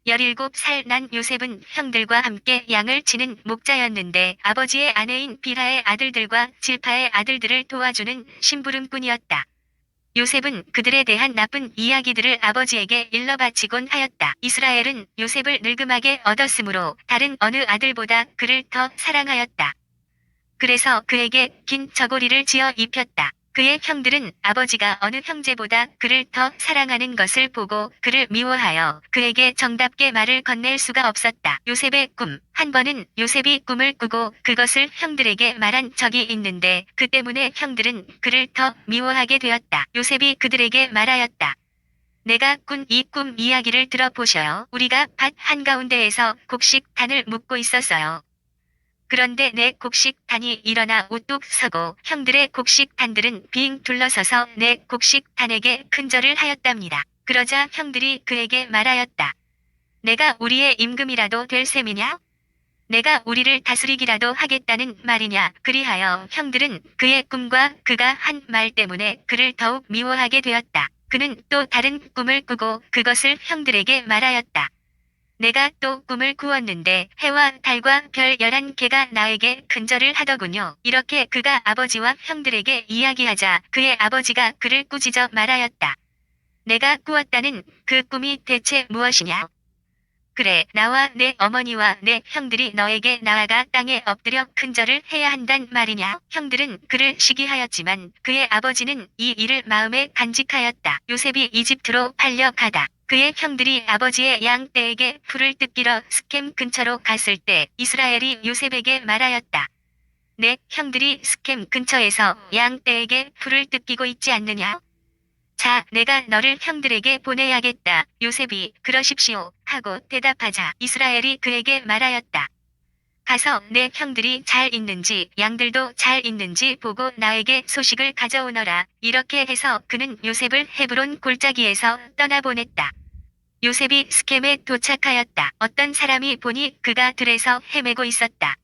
17살 난 요셉은 형들과 함께 양을 치는 목자였는데 아버지의 아내인 비라의 아들들과 질파의 아들들을 도와주는 심부름꾼이었다. 요셉은 그들에 대한 나쁜 이야기들을 아버지에게 일러 바치곤 하였다. 이스라엘은 요셉을 늙음하게 얻었으므로 다른 어느 아들보다 그를 더 사랑하였다. 그래서 그에게 긴 저고리를 지어 입혔다. 그의 형들은 아버지가 어느 형제보다 그를 더 사랑하는 것을 보고 그를 미워하여 그에게 정답게 말을 건넬 수가 없었다. 요셉의 꿈. 한 번은 요셉이 꿈을 꾸고 그것을 형들에게 말한 적이 있는데 그 때문에 형들은 그를 더 미워하게 되었다. 요셉이 그들에게 말하였다. 내가 꾼 이 꿈 이야기를 들어보셔요. 우리가 밭 한가운데에서 곡식단을 묶고 있었어요. 그런데 내 곡식단이 일어나 우뚝 서고 형들의 곡식단들은 빙 둘러서서 내 곡식단에게 큰절을 하였답니다. 그러자 형들이 그에게 말하였다. 내가 우리의 임금이라도 될 셈이냐? 내가 우리를 다스리기라도 하겠다는 말이냐? 그리하여 형들은 그의 꿈과 그가 한 말 때문에 그를 더욱 미워하게 되었다. 그는 또 다른 꿈을 꾸고 그것을 형들에게 말하였다. 내가 또 꿈을 꾸었는데 해와 달과 별 11개가 나에게 근절을 하더군요. 이렇게 그가 아버지와 형들에게 이야기하자 그의 아버지가 그를 꾸짖어 말하였다. 내가 꾸었다는 그 꿈이 대체 무엇이냐? 그래, 나와 내 어머니와 내 형들이 너에게 나아가 땅에 엎드려 큰절을 해야 한단 말이냐? 형들은 그를 시기하였지만 그의 아버지는 이 일을 마음에 간직하였다. 요셉이 이집트로 팔려가다. 그의 형들이 아버지의 양 떼에게 풀을 뜯기러 스켐 근처로 갔을 때 이스라엘이 요셉에게 말하였다. 내 형들이 스켐 근처에서 양 떼에게 풀을 뜯기고 있지 않느냐? 자, 내가 너를 형들에게 보내야겠다. 요셉이 그러십시오 하고 대답하자 이스라엘이 그에게 말하였다. 가서 내 형들이 잘 있는지 양들도 잘 있는지 보고 나에게 소식을 가져오너라. 이렇게 해서 그는 요셉을 헤브론 골짜기에서 떠나보냈다. 요셉이 스켐에 도착하였다. 어떤 사람이 보니 그가 들에서 헤매고 있었다.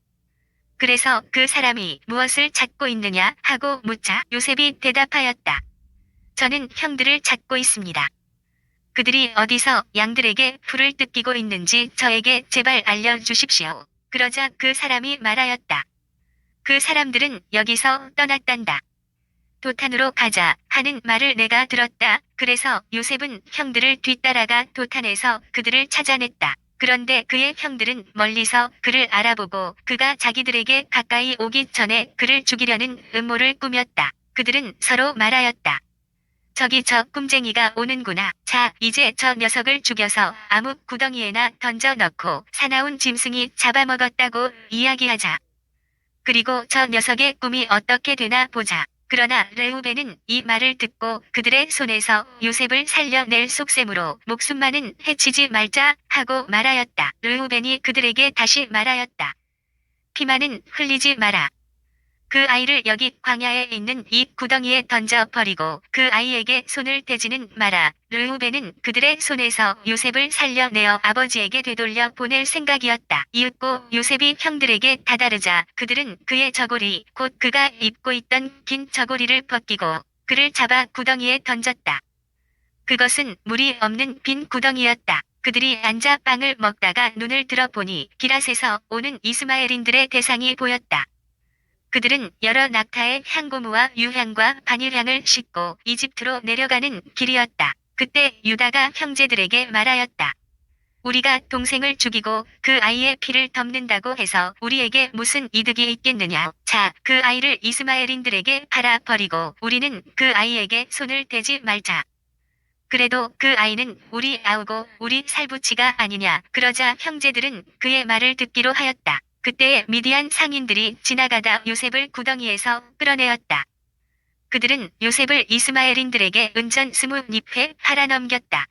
그래서 그 사람이 무엇을 찾고 있느냐 하고 묻자 요셉이 대답하였다. 저는 형들을 찾고 있습니다. 그들이 어디서 양들에게 풀을 뜯기고 있는지 저에게 제발 알려주십시오. 그러자 그 사람이 말하였다. 그 사람들은 여기서 떠났단다. 도탄으로 가자 하는 말을 내가 들었다. 그래서 요셉은 형들을 뒤따라가 도탄에서 그들을 찾아냈다. 그런데 그의 형들은 멀리서 그를 알아보고 그가 자기들에게 가까이 오기 전에 그를 죽이려는 음모를 꾸몄다. 그들은 서로 말하였다. 저기 저 꿈쟁이가 오는구나. 자, 이제 저 녀석을 죽여서 암흑 구덩이에나 던져 넣고 사나운 짐승이 잡아먹었다고 이야기하자. 그리고 저 녀석의 꿈이 어떻게 되나 보자. 그러나 레우벤은 이 말을 듣고 그들의 손에서 요셉을 살려낼 속셈으로 목숨만은 해치지 말자 하고 말하였다. 레우벤이 그들에게 다시 말하였다. 피만은 흘리지 마라. 그 아이를 여기 광야에 있는 이 구덩이에 던져버리고 그 아이에게 손을 대지는 마라. 르우벤은 그들의 손에서 요셉을 살려내어 아버지에게 되돌려 보낼 생각이었다. 이윽고 요셉이 형들에게 다다르자 그들은 그의 저고리 곧 그가 입고 있던 긴 저고리를 벗기고 그를 잡아 구덩이에 던졌다. 그것은 물이 없는 빈 구덩이였다. 그들이 앉아 빵을 먹다가 눈을 들어보니 기랏에서 오는 이스마엘인들의 대상이 보였다. 그들은 여러 낙타의 향고무와 유향과 바닐향을 싣고 이집트로 내려가는 길이었다. 그때 유다가 형제들에게 말하였다. 우리가 동생을 죽이고 그 아이의 피를 덮는다고 해서 우리에게 무슨 이득이 있겠느냐. 자, 그 아이를 이스마엘인들에게 팔아 버리고 우리는 그 아이에게 손을 대지 말자. 그래도 그 아이는 우리 아우고 우리 살부치가 아니냐. 그러자 형제들은 그의 말을 듣기로 하였다. 그때 미디안 상인들이 지나가다 요셉을 구덩이에서 끌어내었다. 그들은 요셉을 이스마엘인들에게 은전 20잎에 팔아넘겼다.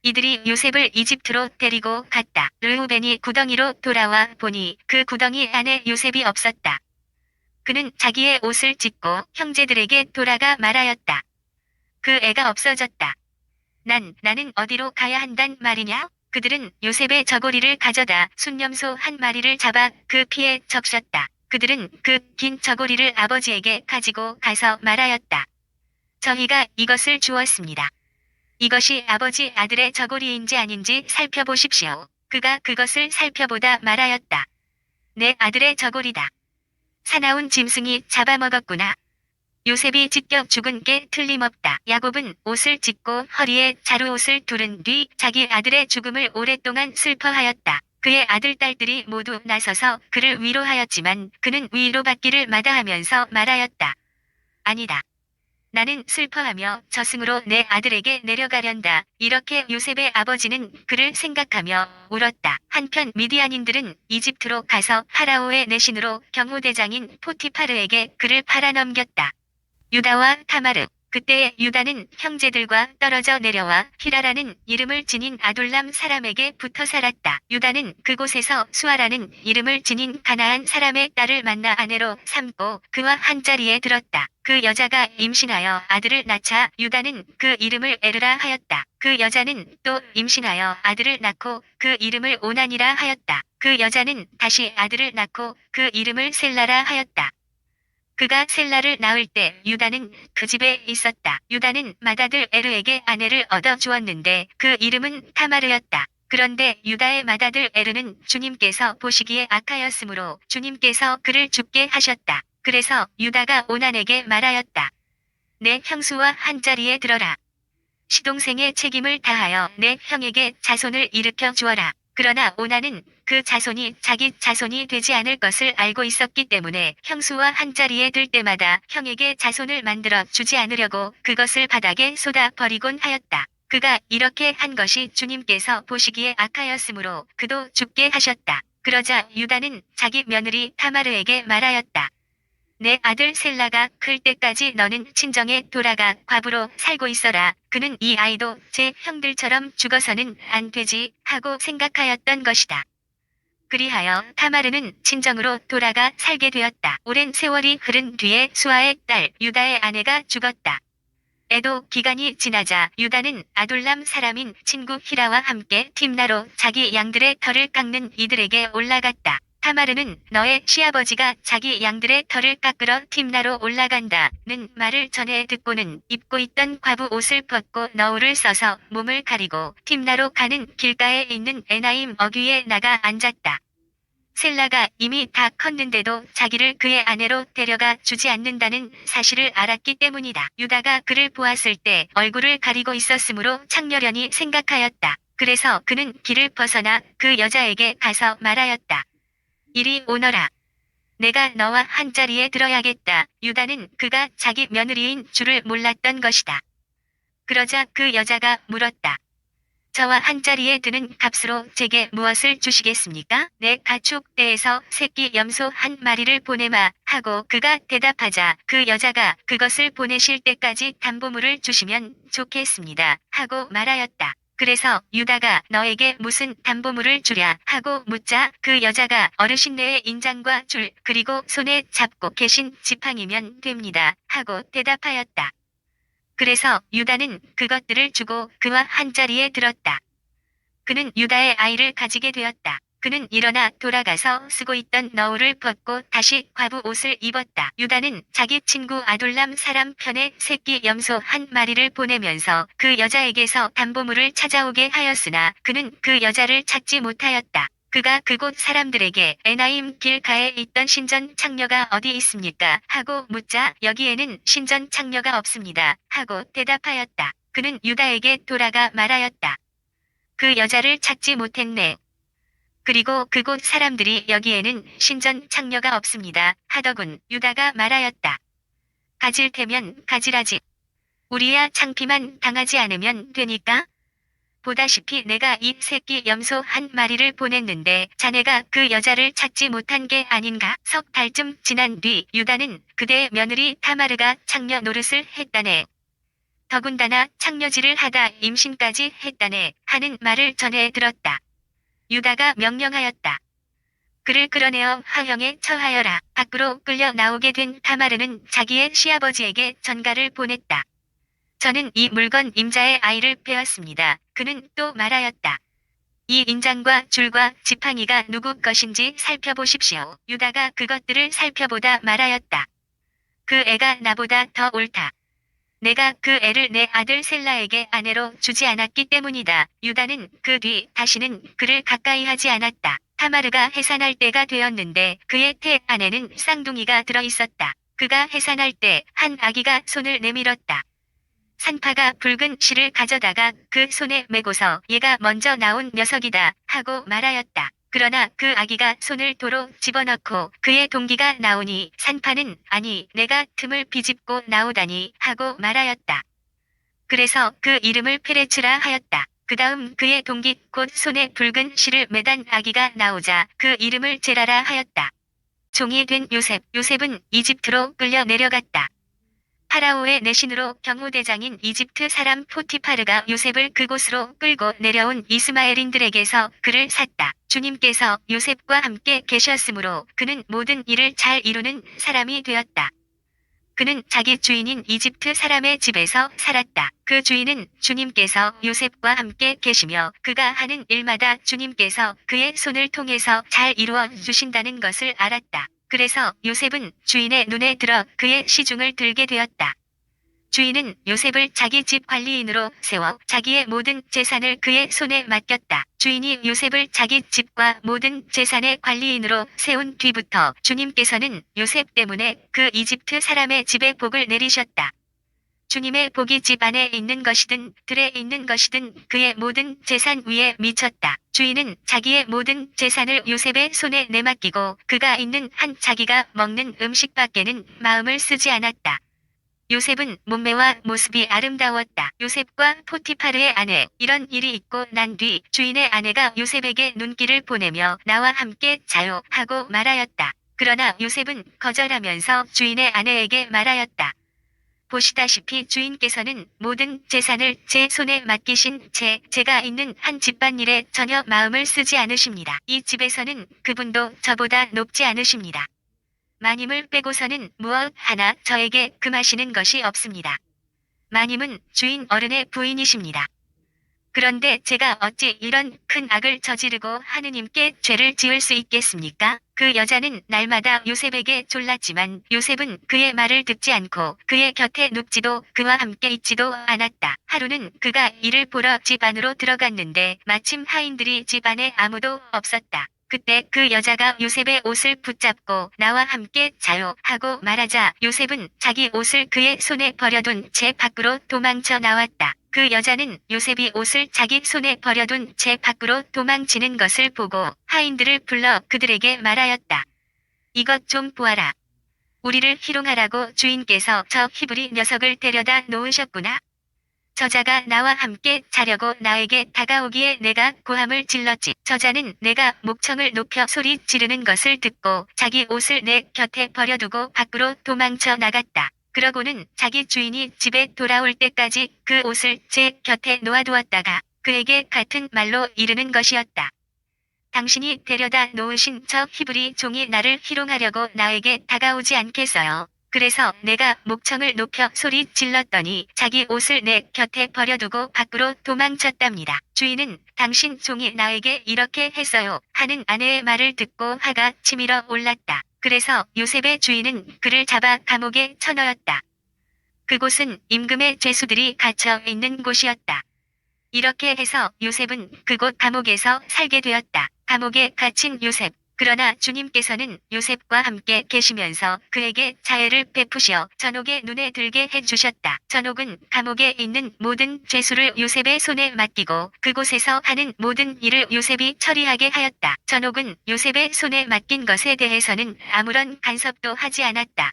이들이 요셉을 이집트로 데리고 갔다. 르우벤이 구덩이로 돌아와 보니 그 구덩이 안에 요셉이 없었다. 그는 자기의 옷을 찢고 형제들에게 돌아가 말하였다. 그 애가 없어졌다. 나는 어디로 가야 한단 말이냐? 그들은 요셉의 저고리를 가져다 순념소 한 마리를 잡아 그 피에 적셨다. 그들은 그 긴 저고리를 아버지에게 가지고 가서 말하였다. 저희가 이것을 주었습니다. 이것이 아버지 아들의 저고리인지 아닌지 살펴보십시오. 그가 그것을 살펴보다 말하였다. 내 아들의 저고리다. 사나운 짐승이 잡아먹었구나. 요셉이 찢겨 죽은 게 틀림없다. 야곱은 옷을 찢고 허리에 자루옷을 두른 뒤 자기 아들의 죽음을 오랫동안 슬퍼하였다. 그의 아들 딸들이 모두 나서서 그를 위로하였지만 그는 위로받기를 마다하면서 말하였다. 아니다. 나는 슬퍼하며 저승으로 내 아들에게 내려가련다. 이렇게 요셉의 아버지는 그를 생각하며 울었다. 한편 미디안인들은 이집트로 가서 파라오의 내신으로 경호대장인 포티파르에게 그를 팔아넘겼다. 유다와 타마르. 그때 유다는 형제들과 떨어져 내려와 히라라는 이름을 지닌 아둘람 사람에게 붙어 살았다. 유다는 그곳에서 수아라는 이름을 지닌 가나안 사람의 딸을 만나 아내로 삼고 그와 한 자리에 들었다. 그 여자가 임신하여 아들을 낳자 유다는 그 이름을 에르라 하였다. 그 여자는 또 임신하여 아들을 낳고 그 이름을 오난이라 하였다. 그 여자는 다시 아들을 낳고 그 이름을 셀라라 하였다. 그가 셀라를 낳을 때 유다는 그 집에 있었다. 유다는 맏아들 에르에게 아내를 얻어 주었는데 그 이름은 타마르였다. 그런데 유다의 맏아들 에르는 주님께서 보시기에 악하였으므로 주님께서 그를 죽게 하셨다. 그래서 유다가 오난에게 말하였다. 내 형수와 한 자리에 들어라. 시동생의 책임을 다하여 내 형에게 자손을 일으켜 주어라. 그러나 오난은 그 자손이 자기 자손이 되지 않을 것을 알고 있었기 때문에 형수와 한 자리에 들 때마다 형에게 자손을 만들어 주지 않으려고 그것을 바닥에 쏟아 버리곤 하였다. 그가 이렇게 한 것이 주님께서 보시기에 악하였으므로 그도 죽게 하셨다. 그러자 유다는 자기 며느리 타마르에게 말하였다. 내 아들 셀라가 클 때까지 너는 친정에 돌아가 과부로 살고 있어라. 그는 이 아이도 제 형들처럼 죽어서는 안 되지 하고 생각하였던 것이다. 그리하여 타마르는 친정으로 돌아가 살게 되었다. 오랜 세월이 흐른 뒤에 수아의 딸 유다의 아내가 죽었다. 에도 기간이 지나자 유다는 아둘람 사람인 친구 히라와 함께 팀나로 자기 양들의 털을 깎는 이들에게 올라갔다. 타마르는 너의 시아버지가 자기 양들의 털을 깎으러 팀나로 올라간다는 말을 전해 듣고는 입고 있던 과부 옷을 벗고 너울을 써서 몸을 가리고 팀나로 가는 길가에 있는 에나임 어귀에 나가 앉았다. 셀라가 이미 다 컸는데도 자기를 그의 아내로 데려가 주지 않는다는 사실을 알았기 때문이다. 유다가 그를 보았을 때 얼굴을 가리고 있었으므로 창렬연히 생각하였다. 그래서 그는 길을 벗어나 그 여자에게 가서 말하였다. 이리 오너라. 내가 너와 한 자리에 들어야겠다. 유다는 그가 자기 며느리인 줄을 몰랐던 것이다. 그러자 그 여자가 물었다. 저와 한 자리에 드는 값으로 제게 무엇을 주시겠습니까? 내 가축 떼에서 새끼 염소 한 마리를 보내마 하고 그가 대답하자 그 여자가 그것을 보내실 때까지 담보물을 주시면 좋겠습니다 하고 말하였다. 그래서 유다가 너에게 무슨 담보물을 주랴 하고 묻자 그 여자가 어르신네의 인장과 줄 그리고 손에 잡고 계신 지팡이면 됩니다 하고 대답하였다. 그래서 유다는 그것들을 주고 그와 한자리에 들었다. 그는 유다의 아이를 가지게 되었다. 그는 일어나 돌아가서 쓰고 있던 너울을 벗고 다시 과부 옷을 입었다. 유다는 자기 친구 아둘람 사람 편에 새끼 염소 한 마리를 보내면서 그 여자에게서 담보물을 찾아오게 하였으나 그는 그 여자를 찾지 못하였다. 그가 그곳 사람들에게 에나임 길가에 있던 신전 창녀가 어디 있습니까? 하고 묻자 여기에는 신전 창녀가 없습니다. 하고 대답하였다. 그는 유다에게 돌아가 말하였다. 그 여자를 찾지 못했네. 그리고 그곳 사람들이 여기에는 신전 창녀가 없습니다. 하더군. 유다가 말하였다. 가질 테면 가지라지. 우리야 창피만 당하지 않으면 되니까? 보다시피 내가 이 새끼 염소 한 마리를 보냈는데 자네가 그 여자를 찾지 못한 게 아닌가? 석 달쯤 지난 뒤 유다는 그대의 며느리 타마르가 창녀 노릇을 했다네. 더군다나 창녀질을 하다 임신까지 했다네 하는 말을 전해 들었다. 유다가 명령하였다. 그를 끌어내어 화형에 처하여라. 밖으로 끌려 나오게 된 타마르는 자기의 시아버지에게 전가를 보냈다. 저는 이 물건 임자의 아이를 빼었습니다. 그는 또 말하였다. 이 인장과 줄과 지팡이가 누구 것인지 살펴보십시오. 유다가 그것들을 살펴보다 말하였다. 그 애가 나보다 더 옳다. 내가 그 애를 내 아들 셀라에게 아내로 주지 않았기 때문이다. 유다는 그 뒤 다시는 그를 가까이 하지 않았다. 타마르가 해산할 때가 되었는데 그의 태 안에는 쌍둥이가 들어있었다. 그가 해산할 때 한 아기가 손을 내밀었다. 산파가 붉은 실을 가져다가 그 손에 메고서 얘가 먼저 나온 녀석이다 하고 말하였다. 그러나 그 아기가 손을 도로 집어넣고 그의 동기가 나오니 산파는 아니 내가 틈을 비집고 나오다니 하고 말하였다. 그래서 그 이름을 페레츠라 하였다. 그 다음 그의 동기 곧 손에 붉은 실을 매단 아기가 나오자 그 이름을 제라라 하였다. 종이 된 요셉은 이집트로 끌려 내려갔다. 파라오의 내신으로 경호대장인 이집트 사람 포티파르가 요셉을 그곳으로 끌고 내려온 이스마엘인들에게서 그를 샀다. 주님께서 요셉과 함께 계셨으므로 그는 모든 일을 잘 이루는 사람이 되었다. 그는 자기 주인인 이집트 사람의 집에서 살았다. 그 주인은 주님께서 요셉과 함께 계시며 그가 하는 일마다 주님께서 그의 손을 통해서 잘 이루어 주신다는 것을 알았다. 그래서 요셉은 주인의 눈에 들어 그의 시중을 들게 되었다. 주인은 요셉을 자기 집 관리인으로 세워 자기의 모든 재산을 그의 손에 맡겼다. 주인이 요셉을 자기 집과 모든 재산의 관리인으로 세운 뒤부터 주님께서는 요셉 때문에 그 이집트 사람의 집에 복을 내리셨다. 주님의 복이 집 안에 있는 것이든 들에 있는 것이든 그의 모든 재산 위에 미쳤다. 주인은 자기의 모든 재산을 요셉의 손에 내맡기고 그가 있는 한 자기가 먹는 음식밖에는 마음을 쓰지 않았다. 요셉은 몸매와 모습이 아름다웠다. 요셉과 포티파르의 아내 이런 일이 있고 난 뒤 주인의 아내가 요셉에게 눈길을 보내며 나와 함께 자요 하고 말하였다. 그러나 요셉은 거절하면서 주인의 아내에게 말하였다. 보시다시피 주인께서는 모든 재산을 제 손에 맡기신 채 제가 있는 한 집안일에 전혀 마음을 쓰지 않으십니다. 이 집에서는 그분도 저보다 높지 않으십니다. 마님을 빼고서는 무엇 하나 저에게 금하시는 것이 없습니다. 마님은 주인 어른의 부인이십니다. 그런데 제가 어찌 이런 큰 악을 저지르고 하느님께 죄를 지을 수 있겠습니까? 그 여자는 날마다 요셉에게 졸랐지만 요셉은 그의 말을 듣지 않고 그의 곁에 눕지도 그와 함께 있지도 않았다. 하루는 그가 이를 보러 집 안으로 들어갔는데 마침 하인들이 집 안에 아무도 없었다. 그때 그 여자가 요셉의 옷을 붙잡고 나와 함께 자요 하고 말하자 요셉은 자기 옷을 그의 손에 버려둔 채 밖으로 도망쳐 나왔다. 그 여자는 요셉이 옷을 자기 손에 버려둔 채 밖으로 도망치는 것을 보고 하인들을 불러 그들에게 말하였다. 이것 좀 보아라. 우리를 희롱하라고 주인께서 저 히브리 녀석을 데려다 놓으셨구나. 저자가 나와 함께 자려고 나에게 다가오기에 내가 고함을 질렀지. 저자는 내가 목청을 높여 소리 지르는 것을 듣고 자기 옷을 내 곁에 버려두고 밖으로 도망쳐 나갔다. 그러고는 자기 주인이 집에 돌아올 때까지 그 옷을 제 곁에 놓아두었다가 그에게 같은 말로 이르는 것이었다. 당신이 데려다 놓으신 저 히브리 종이 나를 희롱하려고 나에게 다가오지 않겠어요. 그래서 내가 목청을 높여 소리 질렀더니 자기 옷을 내 곁에 버려두고 밖으로 도망쳤답니다. 주인은 당신 종이 나에게 이렇게 했어요 하는 아내의 말을 듣고 화가 치밀어 올랐다. 그래서 요셉의 주인은 그를 잡아 감옥에 쳐넣었다. 그곳은 임금의 죄수들이 갇혀 있는 곳이었다. 이렇게 해서 요셉은 그곳 감옥에서 살게 되었다. 감옥에 갇힌 요셉. 그러나 주님께서는 요셉과 함께 계시면서 그에게 자애를 베푸시어 전옥의 눈에 들게 해주셨다. 전옥은 감옥에 있는 모든 죄수를 요셉의 손에 맡기고 그곳에서 하는 모든 일을 요셉이 처리하게 하였다. 전옥은 요셉의 손에 맡긴 것에 대해서는 아무런 간섭도 하지 않았다.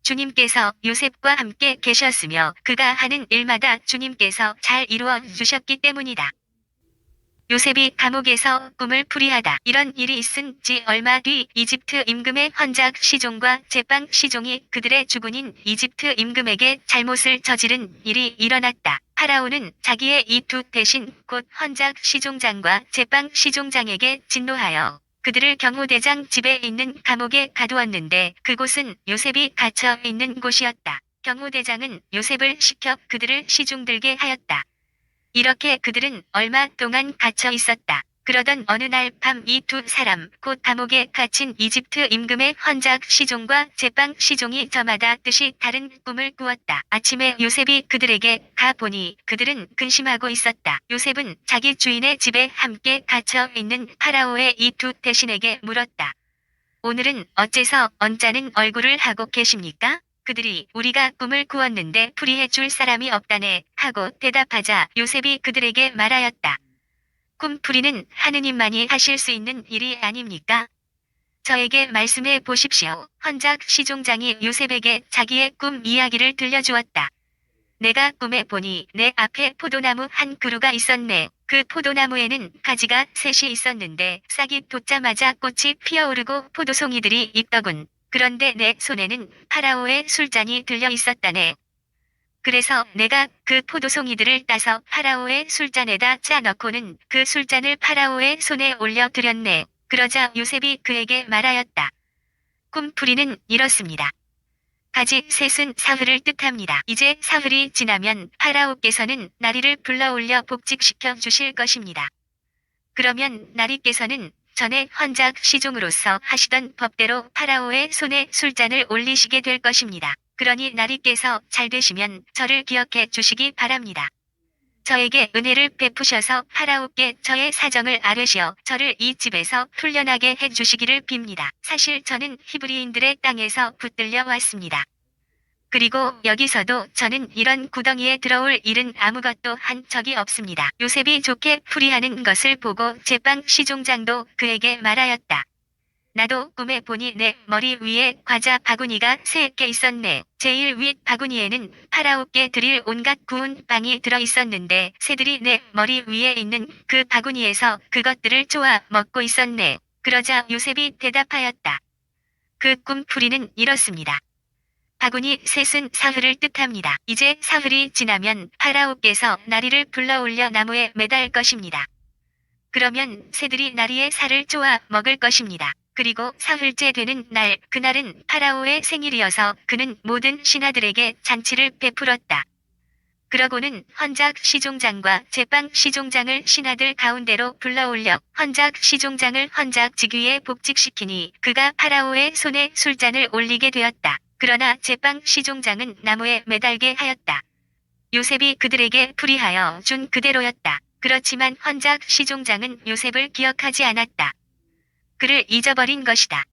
주님께서 요셉과 함께 계셨으며 그가 하는 일마다 주님께서 잘 이루어 주셨기 때문이다. 요셉이 감옥에서 꿈을 풀이하다. 이런 일이 있은 지 얼마 뒤 이집트 임금의 헌작 시종과 제빵 시종이 그들의 주군인 이집트 임금에게 잘못을 저지른 일이 일어났다. 파라오는 자기의 이 두 대신 곧 헌작 시종장과 제빵 시종장에게 진노하여 그들을 경호대장 집에 있는 감옥에 가두었는데 그곳은 요셉이 갇혀 있는 곳이었다. 경호대장은 요셉을 시켜 그들을 시중들게 하였다. 이렇게 그들은 얼마 동안 갇혀 있었다. 그러던 어느 날 밤 이 두 사람 곧 감옥에 갇힌 이집트 임금의 헌작 시종과 제빵 시종이 저마다 뜻이 다른 꿈을 꾸었다. 아침에 요셉이 그들에게 가 보니 그들은 근심하고 있었다. 요셉은 자기 주인의 집에 함께 갇혀 있는 파라오의 이 두 대신에게 물었다. 오늘은 어째서 언짢은 얼굴을 하고 계십니까? 그들이 우리가 꿈을 꾸었는데 풀이해 줄 사람이 없다네 하고 대답하자 요셉이 그들에게 말하였다. 꿈풀이는 하느님만이 하실 수 있는 일이 아닙니까? 저에게 말씀해 보십시오. 헌작 시종장이 요셉에게 자기의 꿈 이야기를 들려주었다. 내가 꿈에 보니 내 앞에 포도나무 한 그루가 있었네. 그 포도나무에는 가지가 셋이 있었는데 싹이 돋자마자 꽃이 피어오르고 포도송이들이 있더군. 그런데 내 손에는 파라오의 술잔이 들려 있었다네. 그래서 내가 그 포도송이들을 따서 파라오의 술잔에다 짜 넣고는 그 술잔을 파라오의 손에 올려 드렸네. 그러자 요셉이 그에게 말하였다. 꿈풀이는 이렇습니다. 가지 셋은 사흘을 뜻합니다. 이제 사흘이 지나면 파라오께서는 나리를 불러올려 복직시켜 주실 것입니다. 그러면 나리께서는 전에 헌작 시종으로서 하시던 법대로 파라오의 손에 술잔을 올리시게 될 것입니다. 그러니 나리께서 잘 되시면 저를 기억해 주시기 바랍니다. 저에게 은혜를 베푸셔서 파라오께 저의 사정을 아뢰시어 저를 이 집에서 풀려나게 해 주시기를 빕니다. 사실 저는 히브리인들의 땅에서 붙들려 왔습니다. 그리고 여기서도 저는 이런 구덩이에 들어올 일은 아무것도 한 적이 없습니다. 요셉이 좋게 풀이하는 것을 보고 제빵 시종장도 그에게 말하였다. 나도 꿈에 보니 내 머리 위에 과자 바구니가 3개 있었네. 제일 윗 바구니에는 파라오께 드릴 온갖 구운 빵이 들어 있었는데 새들이 내 머리 위에 있는 그 바구니에서 그것들을 쪼아 먹고 있었네. 그러자 요셉이 대답하였다. 그 꿈풀이는 이렇습니다. 바구니 셋은 사흘을 뜻합니다. 이제 사흘이 지나면 파라오께서 나리를 불러올려 나무에 매달 것입니다. 그러면 새들이 나리의 살을 쪼아 먹을 것입니다. 그리고 사흘째 되는 날, 그날은 파라오의 생일이어서 그는 모든 신하들에게 잔치를 베풀었다. 그러고는 헌작 시종장과 제빵 시종장을 신하들 가운데로 불러올려 헌작 시종장을 헌작 직위에 복직시키니 그가 파라오의 손에 술잔을 올리게 되었다. 그러나 제빵 시종장은 나무에 매달게 하였다. 요셉이 그들에게 풀이하여 준 그대로였다. 그렇지만 헌작 시종장은 요셉을 기억하지 않았다. 그를 잊어버린 것이다.